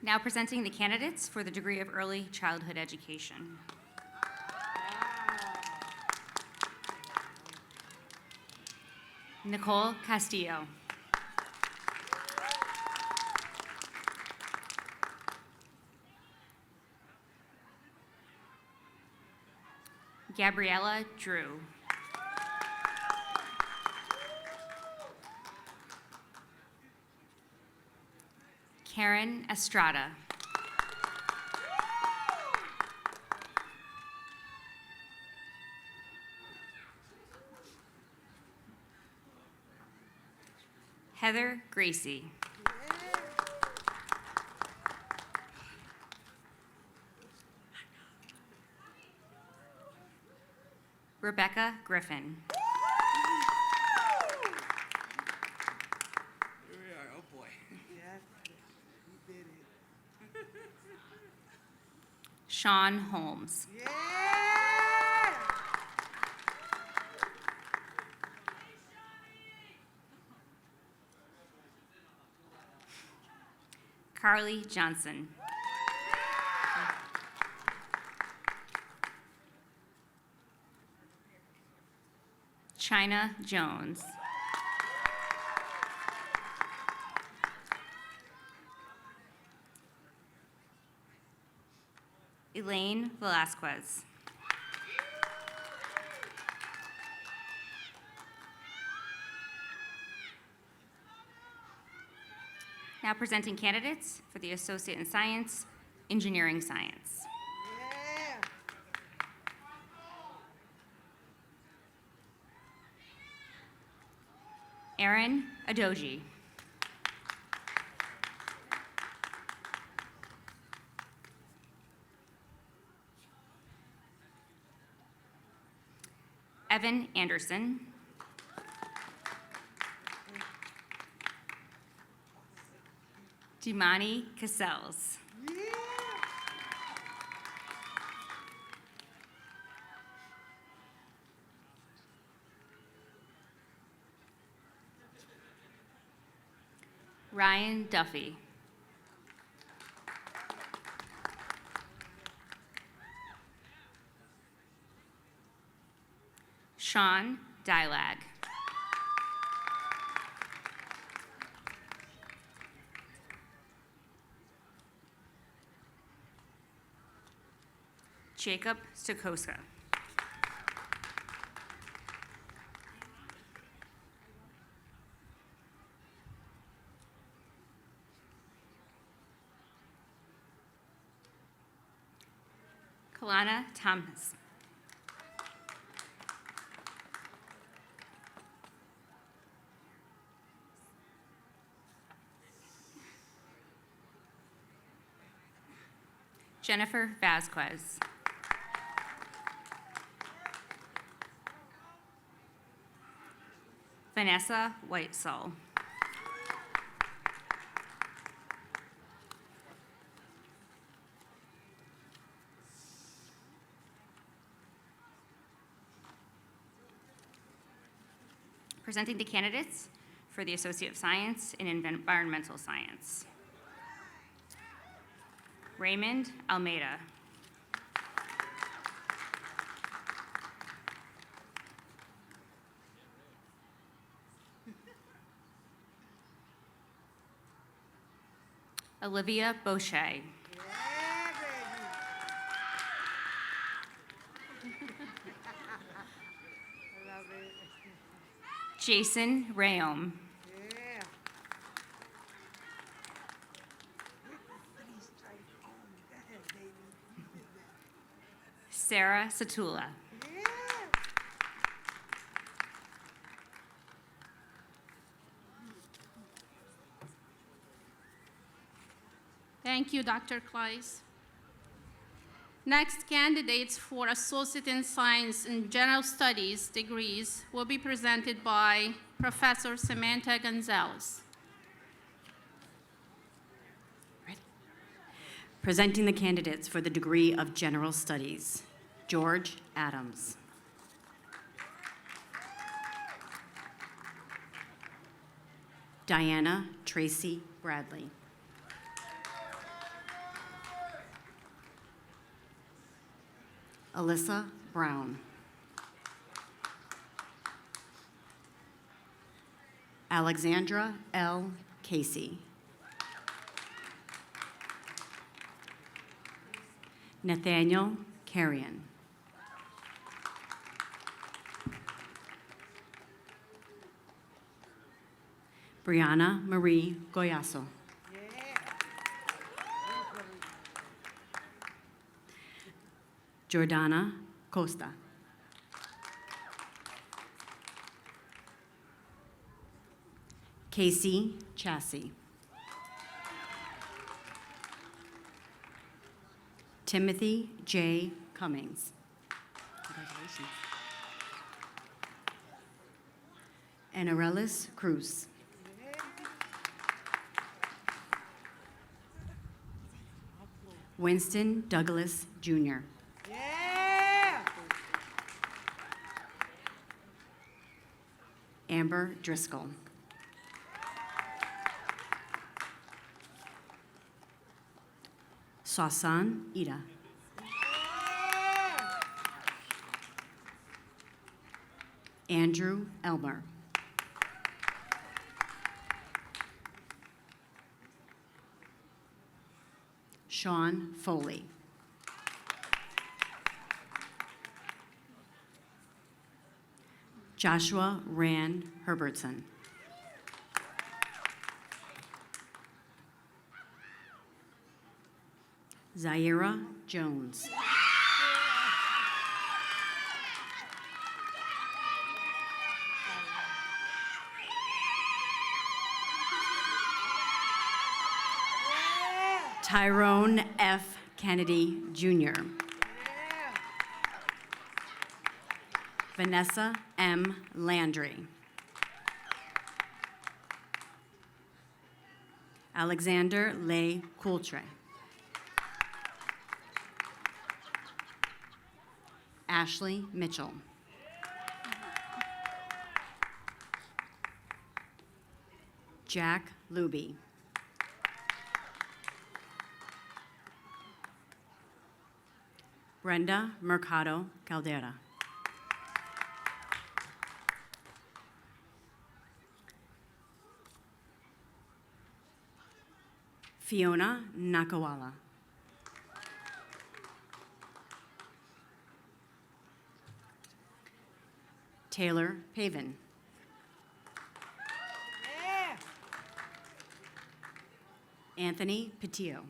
Now presenting the candidates for the degree of Early Childhood Education. Nicole Castillo. Gabriella Drew. Karen Estrada. Heather Gracie. Rebecca Griffin. Here we are. Oh boy. You did it. Sean Holmes. Carly Johnson. China Jones. Elaine Velasquez. Now presenting candidates for the Associate in Science, Engineering Science. Erin Adoji. Evan Anderson. Dimani Cassels. Ryan Duffy. Sean Dilag. Jacob Stokoska. Kalana Thomas. Jennifer Vasquez. Vanessa Whitesall. Presenting the candidates for the Associate of Science in Environmental Science. Raymond Almeida. Olivia Boucher. Jason Rayom. Sarah Satula. Thank you, Dr. Kleiss. Next, candidates for Associate in Science and General Studies degrees will be presented by Professor Samantha Gonzalez. Presenting the candidates for the degree of General Studies, George Adams. Diana Tracy Bradley. Alyssa Brown. Alexandra L. Casey. Nathaniel Carrion. Brianna Marie Goyaso. Jordana Costa. Casey Chassie. Timothy J. Cummings. Congratulations. And Arelis Cruz. Winston Douglas, Jr. Amber Driscoll. Sasan Ida. Andrew Elmer. Sean Foley. Joshua Rand Herbertson. Zaira Jones. Tyrone F. Kennedy, Jr. Vanessa M. Landry. Alexander Leigh Coultre. Ashley Mitchell. Jack Luby. Brenda Mercado Caldera. Fiona Nakawala. Taylor Paven. Yeah. Anthony Patillo.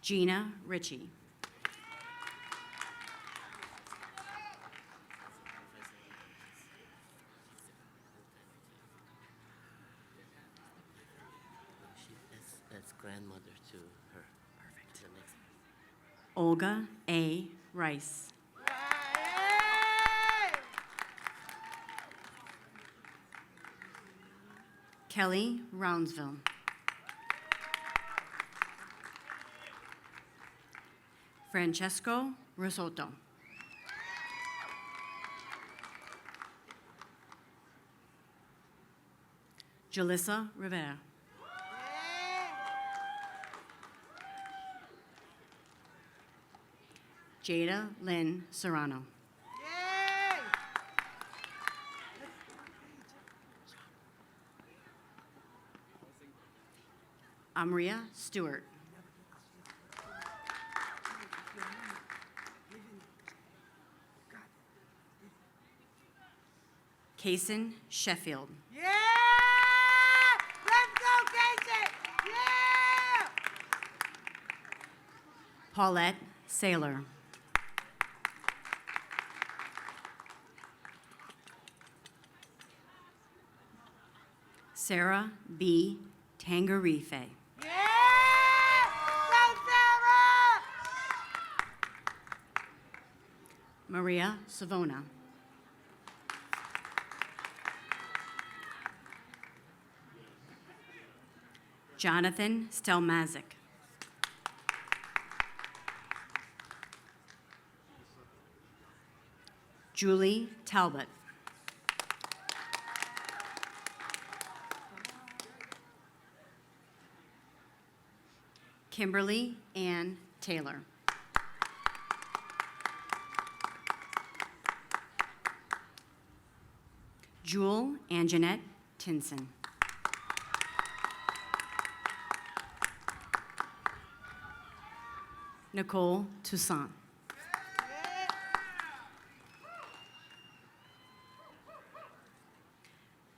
Gina Ritchie. That's grandmother to her. Perfect. The next. Olga A. Rice. Kelly Roundsville. Francesco Risotto. Jalissa Rivera. Jada Lynn Serrano. Amria Stewart. Kaysen Sheffield. Yeah! Let's go, Casey! Yeah! Paulette Saylor. Sarah B. Tangarife. Yeah! Go, Sarah! Maria Savona. Jonathan Stelmazik. Julie Talbot. Kimberly Ann Taylor. Jewel Anjanette Tinson. Nicole Toussaint.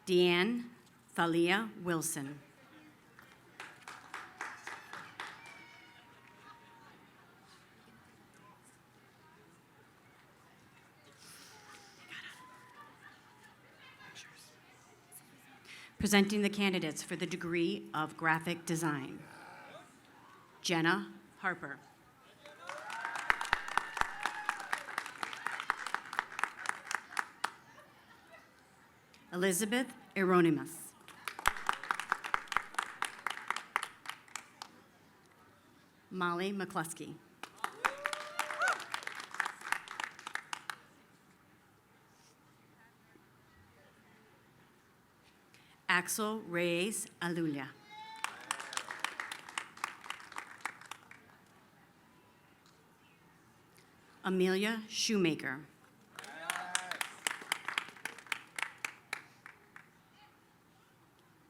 Deanne Thalia Wilson. Presenting the candidates for the degree of graphic design. Jenna Harper. Elizabeth Eronimus. Molly McCluskey. Axel Reyes Alulia. Amelia Shoemaker.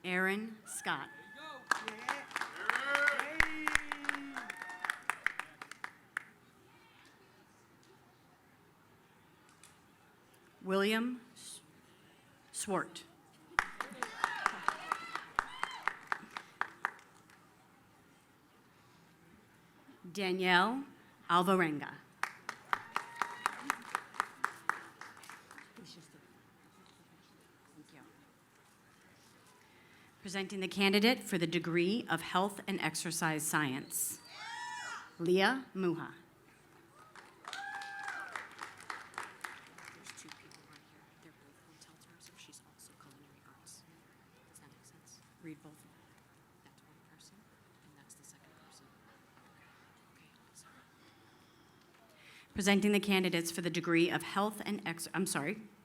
Aaron Scott. William Swart. Danielle Alvarenga. Presenting the candidate for the degree of Health and Exercise Science, Leah Muha. There's two people right here. They're both hotel tourism. She's also culinary arts. Does that make sense? Read both of them. That's one person, and that's the second person. Okay, sorry. Presenting the candidates for the degree of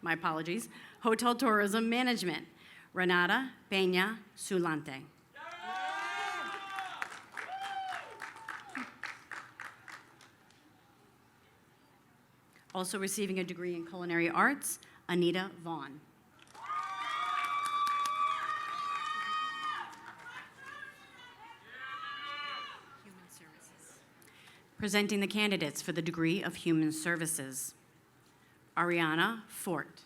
my apologies, Hotel Tourism Management, Renata Peña Sulante. Also receiving a degree in culinary arts, Anita Vaughn. Presenting the candidates for the degree of Human Services. Ariana Fort.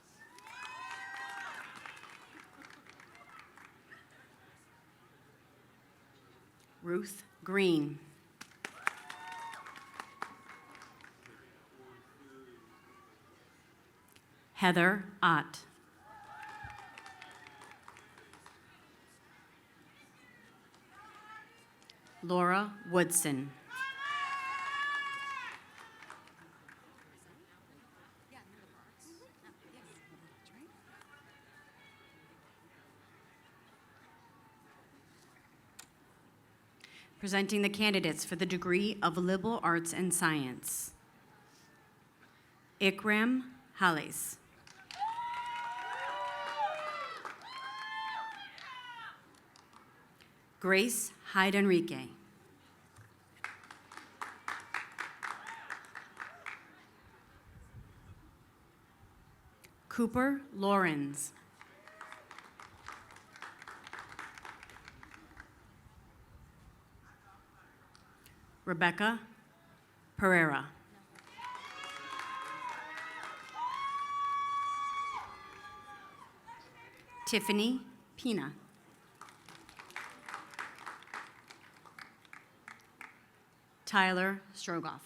Ruth Green. Heather Ott. Laura Woodson. Presenting the candidates for the degree of Liberal Arts and Science. Ikram Halis. Grace Hyde Enrique. Cooper Lawrence. Rebecca Pereira. Tiffany Pina. Tyler Strogoff.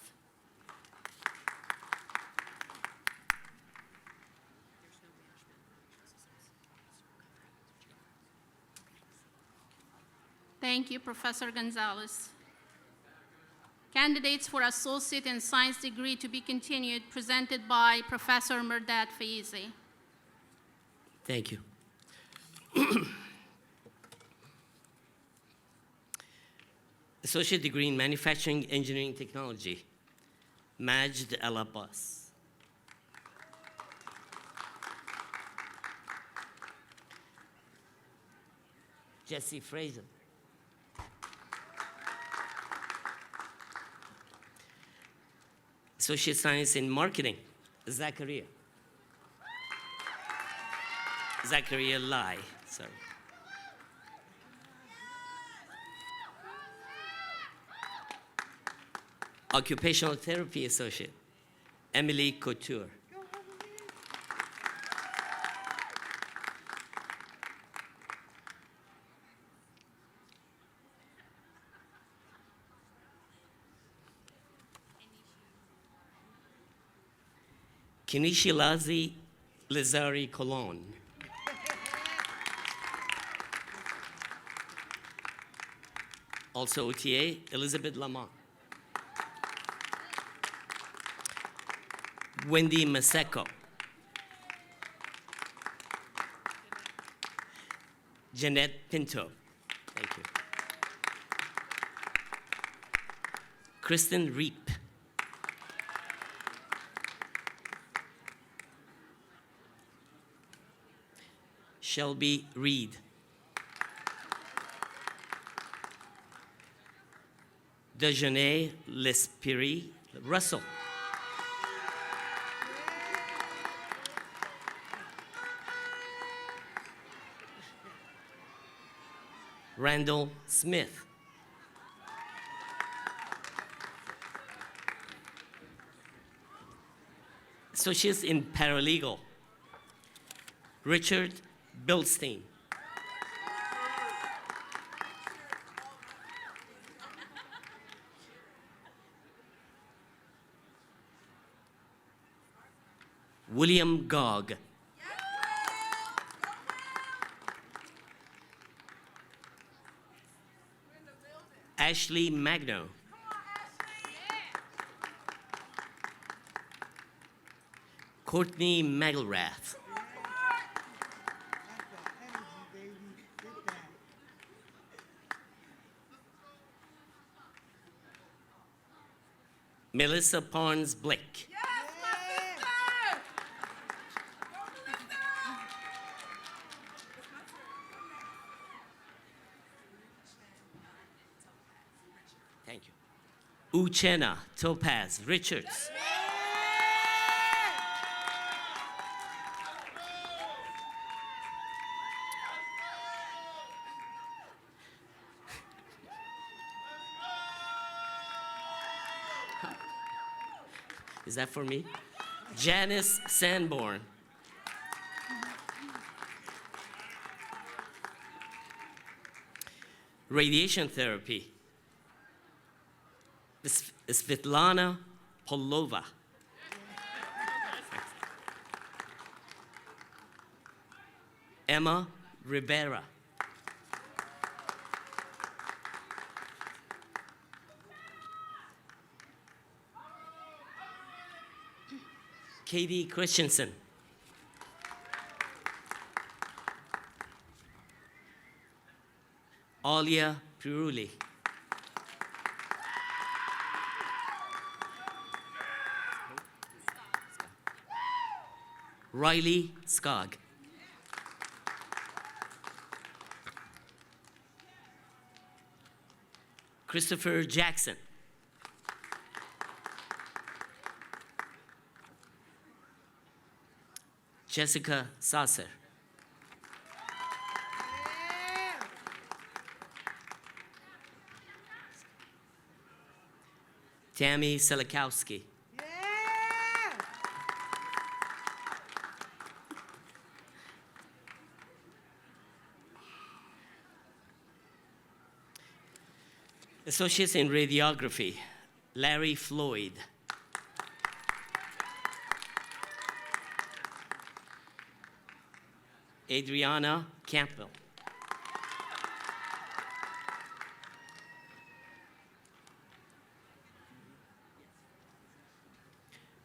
Thank you, Professor Gonzalez. Candidates for Associate in Science degree to be continued, presented by Professor Merdad Faizi. Thank you. Associate degree in Manufacturing Engineering Technology, Majd El Abbas. Jesse Fraser. Associate Science in Marketing, Zachariah Lai, sorry. Occupational Therapy Associate, Emily Couture. Kinishilazi Lazari Colon. Also OTA, Elizabeth Lamont. Wendy Maseko. Jeanette Pinto. Thank you. Kristen Reep. Shelby Reed. Dejeuner Lespiri Russell. Randall Smith. Associates in Paralegal, Richard Bilstein. William Gogg. Ashley Magno. Courtney McElrath. Melissa Pons Blake. Thank you. Uchenna Topaz Richards. Is that for me? Janice Sanborn. Radiation therapy. Svetlana Polova. Emma Rivera. Katie Christensen. Alia Piruli. Riley Skog. Christopher Jackson. Jessica Sasser. Tammy Selikowski. Associates in Radiography, Larry Floyd. Adriana Campbell.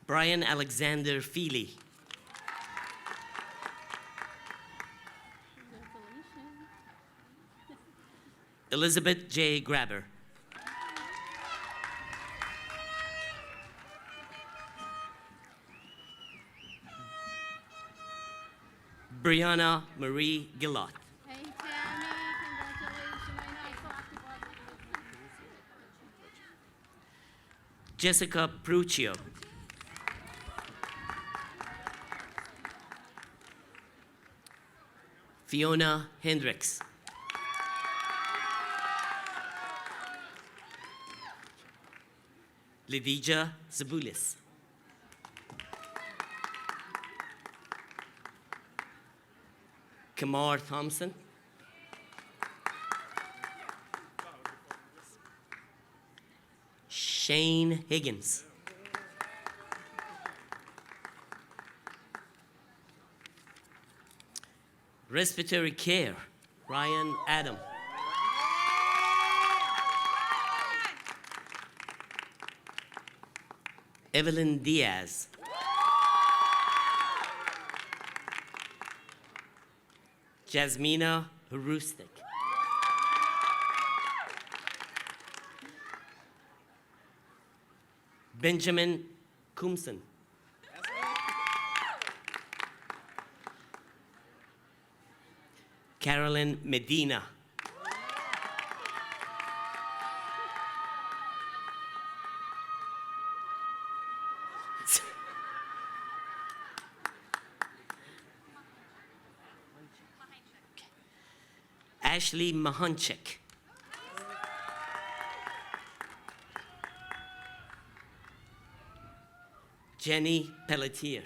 Brian Alexander Feely. Elizabeth J. Grabber. Brianna Marie Gillot. Hey, Tammy, congratulations. I know I saw happy birthday. Jessica Pruccio. Fiona Hendricks. Lidija Zabulis. Kamar Thompson. Shane Higgins. Respiratory care, Ryan Adam. Evelyn Diaz. Jasmina Harustik. Benjamin Kumsen. Carolyn Medina. Ashley Mahonchik. Jenny Pelletier.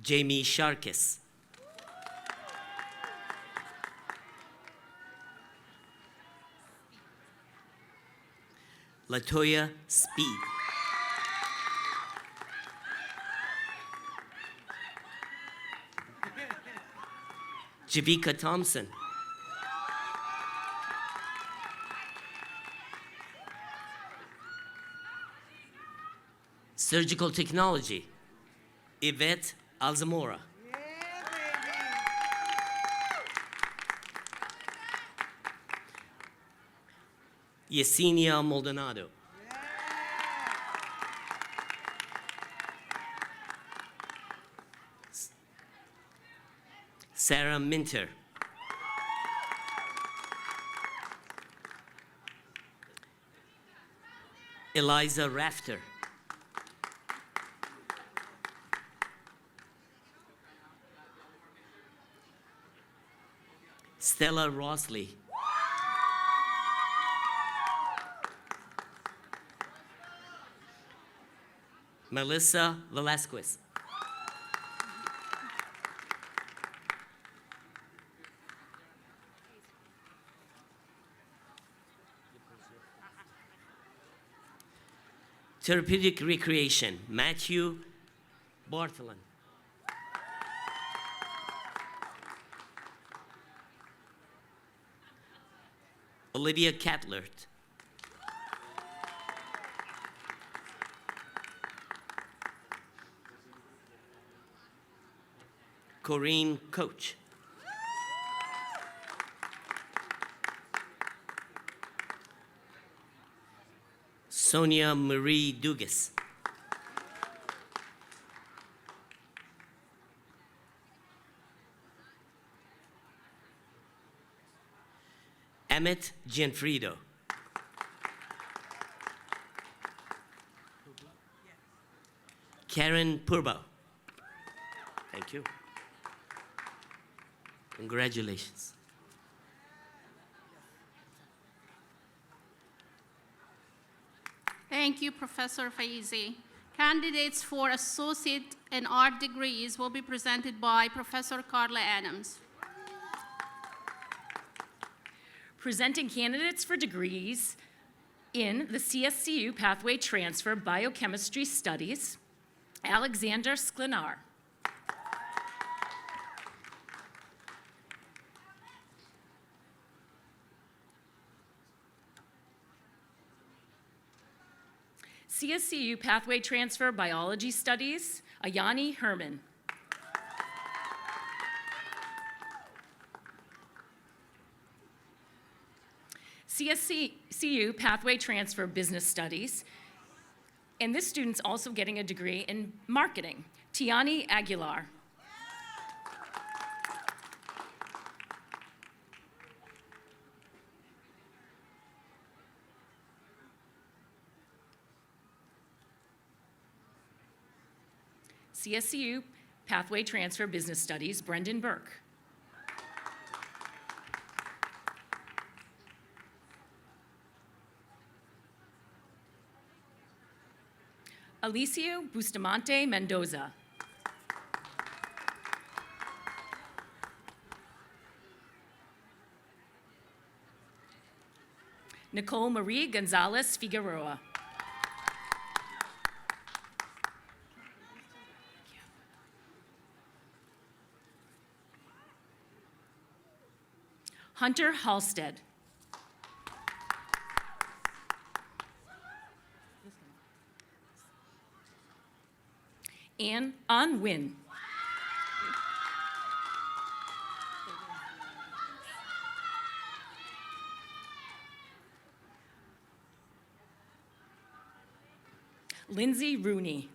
Jamie Sharkis. Latoya Speed. Javika Thompson. Surgical technology, Yvette Alzamora. Yesenia Maldonado. Sarah Minter. Eliza Rafter. Stella Rosley. Melissa Velasquez. Therapeutic Recreation, Matthew Barthelin. Olivia Catlert. Corinne Coach. Sonia Marie Dugas. Emmett Gianfrido. Karen Purbo. Thank you. Congratulations. Thank you, Professor Faizi. Candidates for associate and art degrees will be presented by Professor Carla Adams. Presenting candidates for degrees in the CSCU Pathway Transfer Biochemistry Studies, Alexander Sklenar. CSCU Pathway Transfer Biology Studies, Ayani Herman. CSCU Pathway Transfer Business Studies, and this student's also getting a degree in marketing, Tiani Aguilar. CSCU Pathway Transfer Business Studies, Brendan Burke. Alicio Bustamante Mendoza. Nicole Marie Gonzalez Figueroa. Hunter Halstead. Ann An Win. Lindsay Rooney.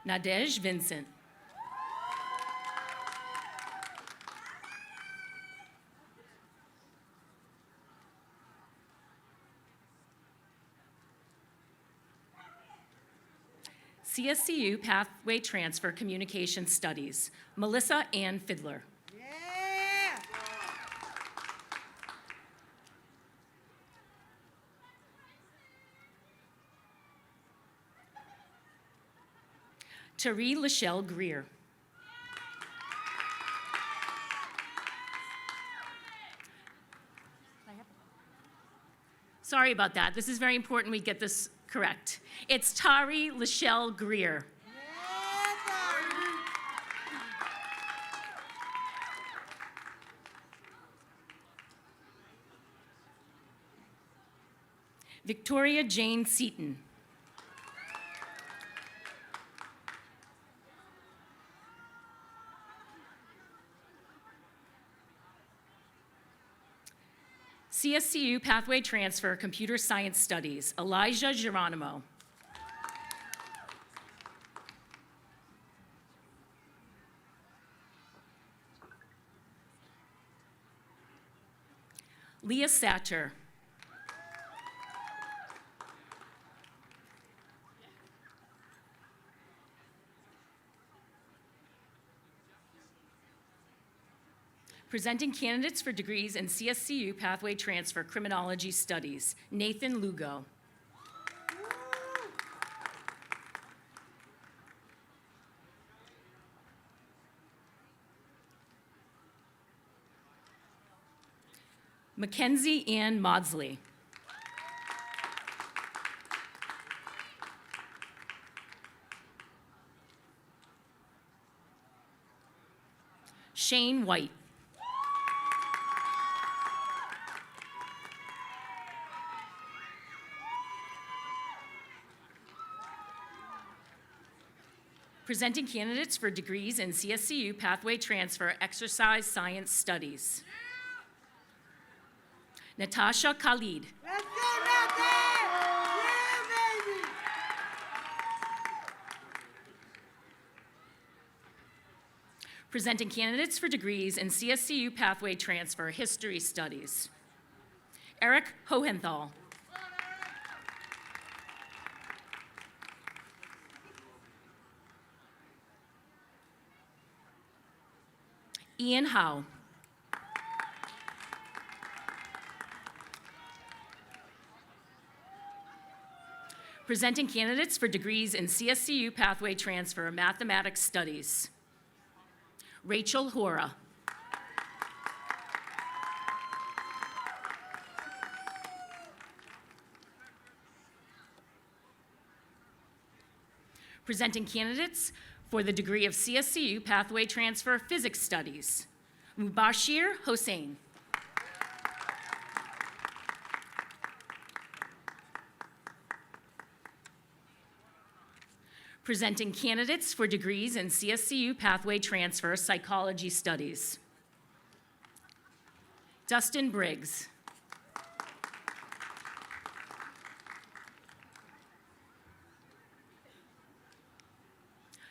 Nadej Vincent. CSCU Pathway Transfer Communication Studies, Melissa Ann Fiddler. Yeah. Tari Lachelle Greer. Sorry about that. This is very important we get this correct. It's Tari Lachelle Greer. Victoria Jane Seaton. CSCU Pathway Transfer Computer Science Studies, Elijah Geronimo. Leah Satter. Presenting candidates for degrees in CSCU Pathway Transfer Criminology Studies, Nathan Lugo. Mackenzie Ann Maudsley. Shane White. Presenting candidates for degrees in CSCU Pathway Transfer Exercise Science Studies. Natasha Khalid. Let's go, Nathan! Yeah, baby! Presenting candidates for degrees in CSCU Pathway Transfer History Studies. Eric Hohenthal. Ian Howe. Presenting candidates for degrees in CSCU Pathway Transfer Mathematics Studies. Rachel Hora. Presenting candidates for the degree of CSCU Pathway Transfer Physics Studies. Mubashir Hossein. Presenting candidates for degrees in CSCU Pathway Transfer Psychology Studies. Dustin Briggs.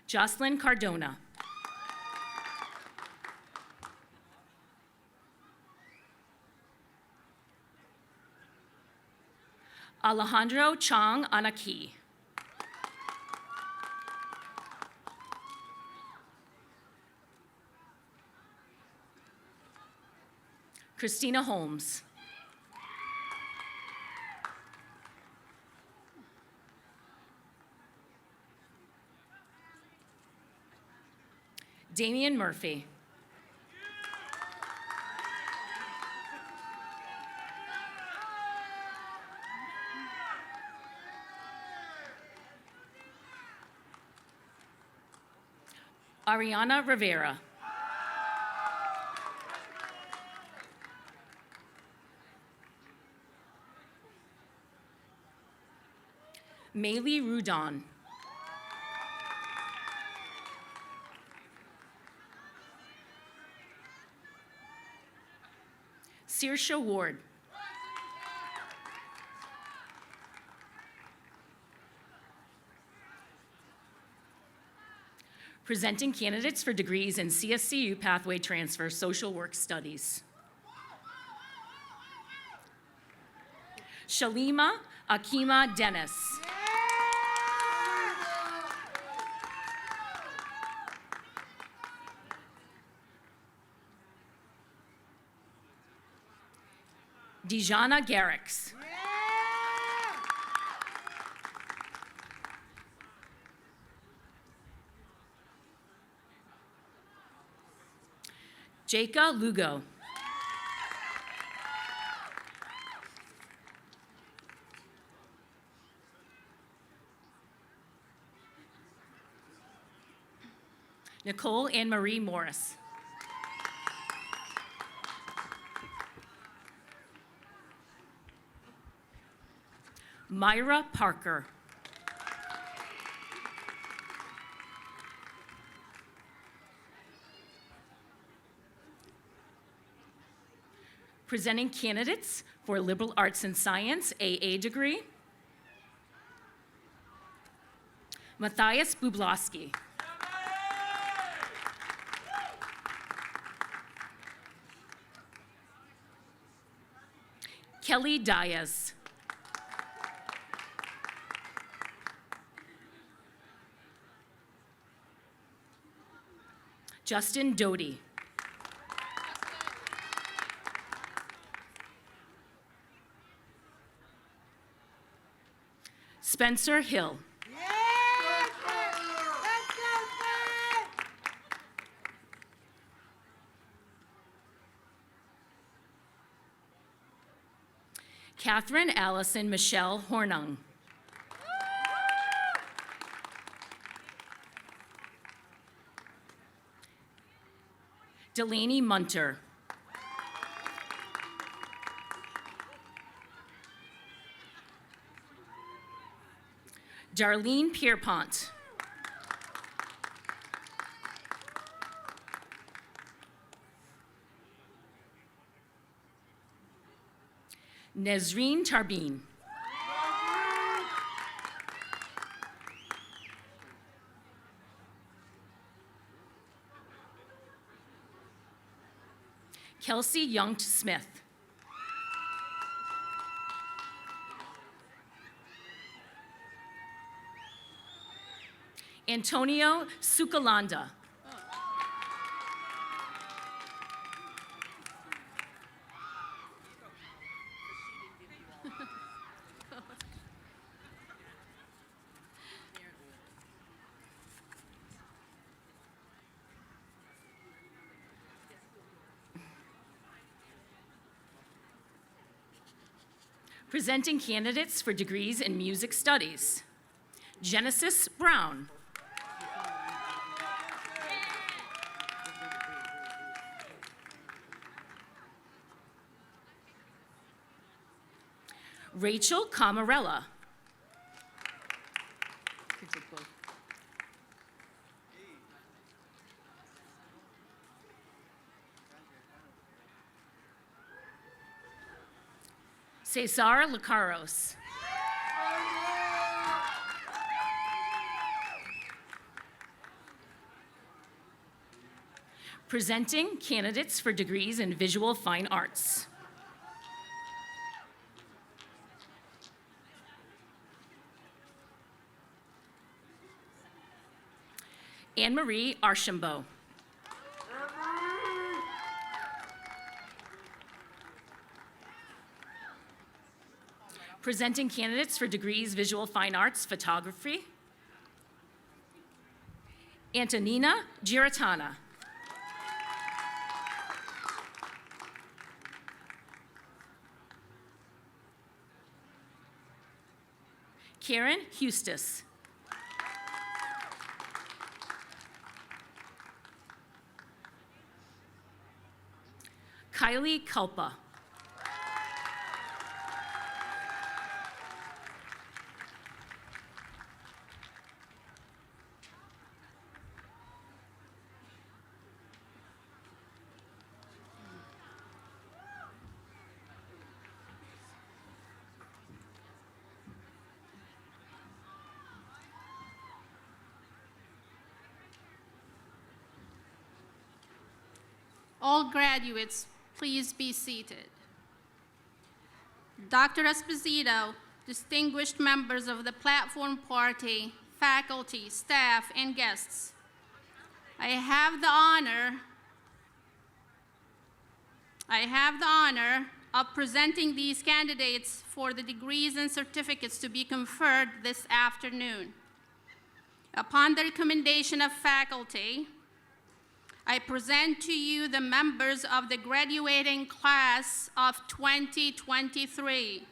Jocelyn Cardona. Alejandro Chang Anaki. Christina Holmes. Damian Murphy. Ariana Rivera. Maylee Rudon. Saoirse Ward. Presenting candidates for degrees in CSCU Pathway Transfer Social Work Studies. Shalima Akima Dennis. Dijana Garrix. Jaka Lugo. Nicole Anne Marie Morris. Myra Parker. Presenting candidates for Liberal Arts and Science AA degree. Matthias Bublowski. Kelly Diaz. Justin Doty. Spencer Hill. Catherine Allison Michelle Hornung. Delaney Munter. Darlene Pierpont. Nezreen Tarbin. Kelsey Young Smith. Antonio Sukalanda. Presenting candidates for degrees in music studies. Genesis Brown. Rachel Camarella. Cesar Lucaros. Presenting candidates for degrees in visual fine arts. Anne-Marie Archambault. Presenting candidates for degrees visual fine arts photography. Antonina Giratana. Karen Hustis. Kylie Kulpa. All graduates, please be seated. Dr. Esposito, distinguished members of the platform party, faculty, staff, and guests, I have the honor of presenting these candidates for the degrees and certificates to be conferred this afternoon. Upon the recommendation of faculty, I present to you the members of the graduating class of 2023.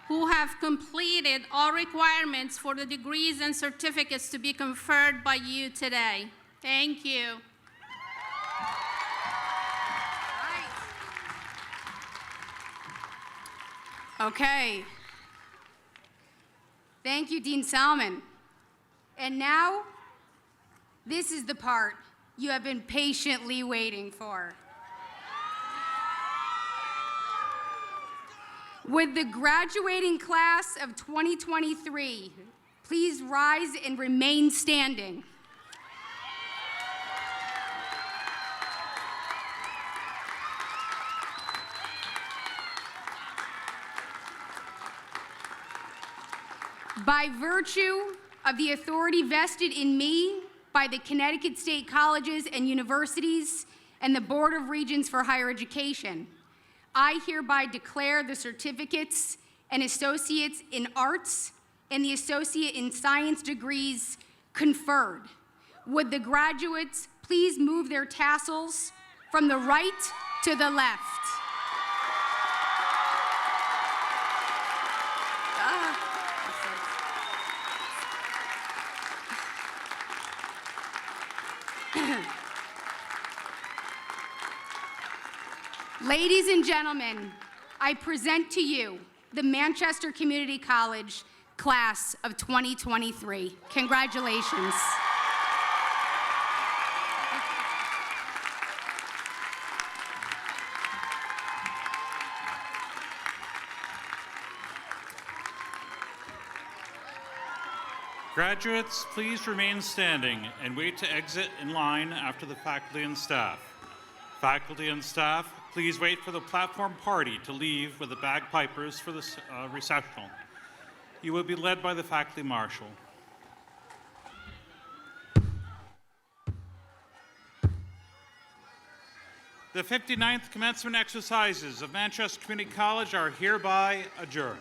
Who have completed all requirements for the degrees and certificates to be conferred by you today. Thank you. Okay. Thank you, Dean Salmon. And now, this is the part you have been patiently waiting for. Would the graduating class of 2023 please rise and remain standing? By virtue of the authority vested in me by the Connecticut State Colleges and Universities and the Board of Regents for Higher Education, I hereby declare the certificates and Associates in Arts and the Associate in Science degrees conferred. Would the graduates please move their tassels from the right to the left? Ladies and gentlemen, I present to you the Manchester Community College class of 2023. Congratulations. Graduates, please remain standing and wait to exit in line after the faculty and staff. Faculty and staff, please wait for the platform party to leave with the bagpipers for the recessional. You will be led by the faculty marshal. The 59th commencement exercises of Manchester Community College are hereby adjourned.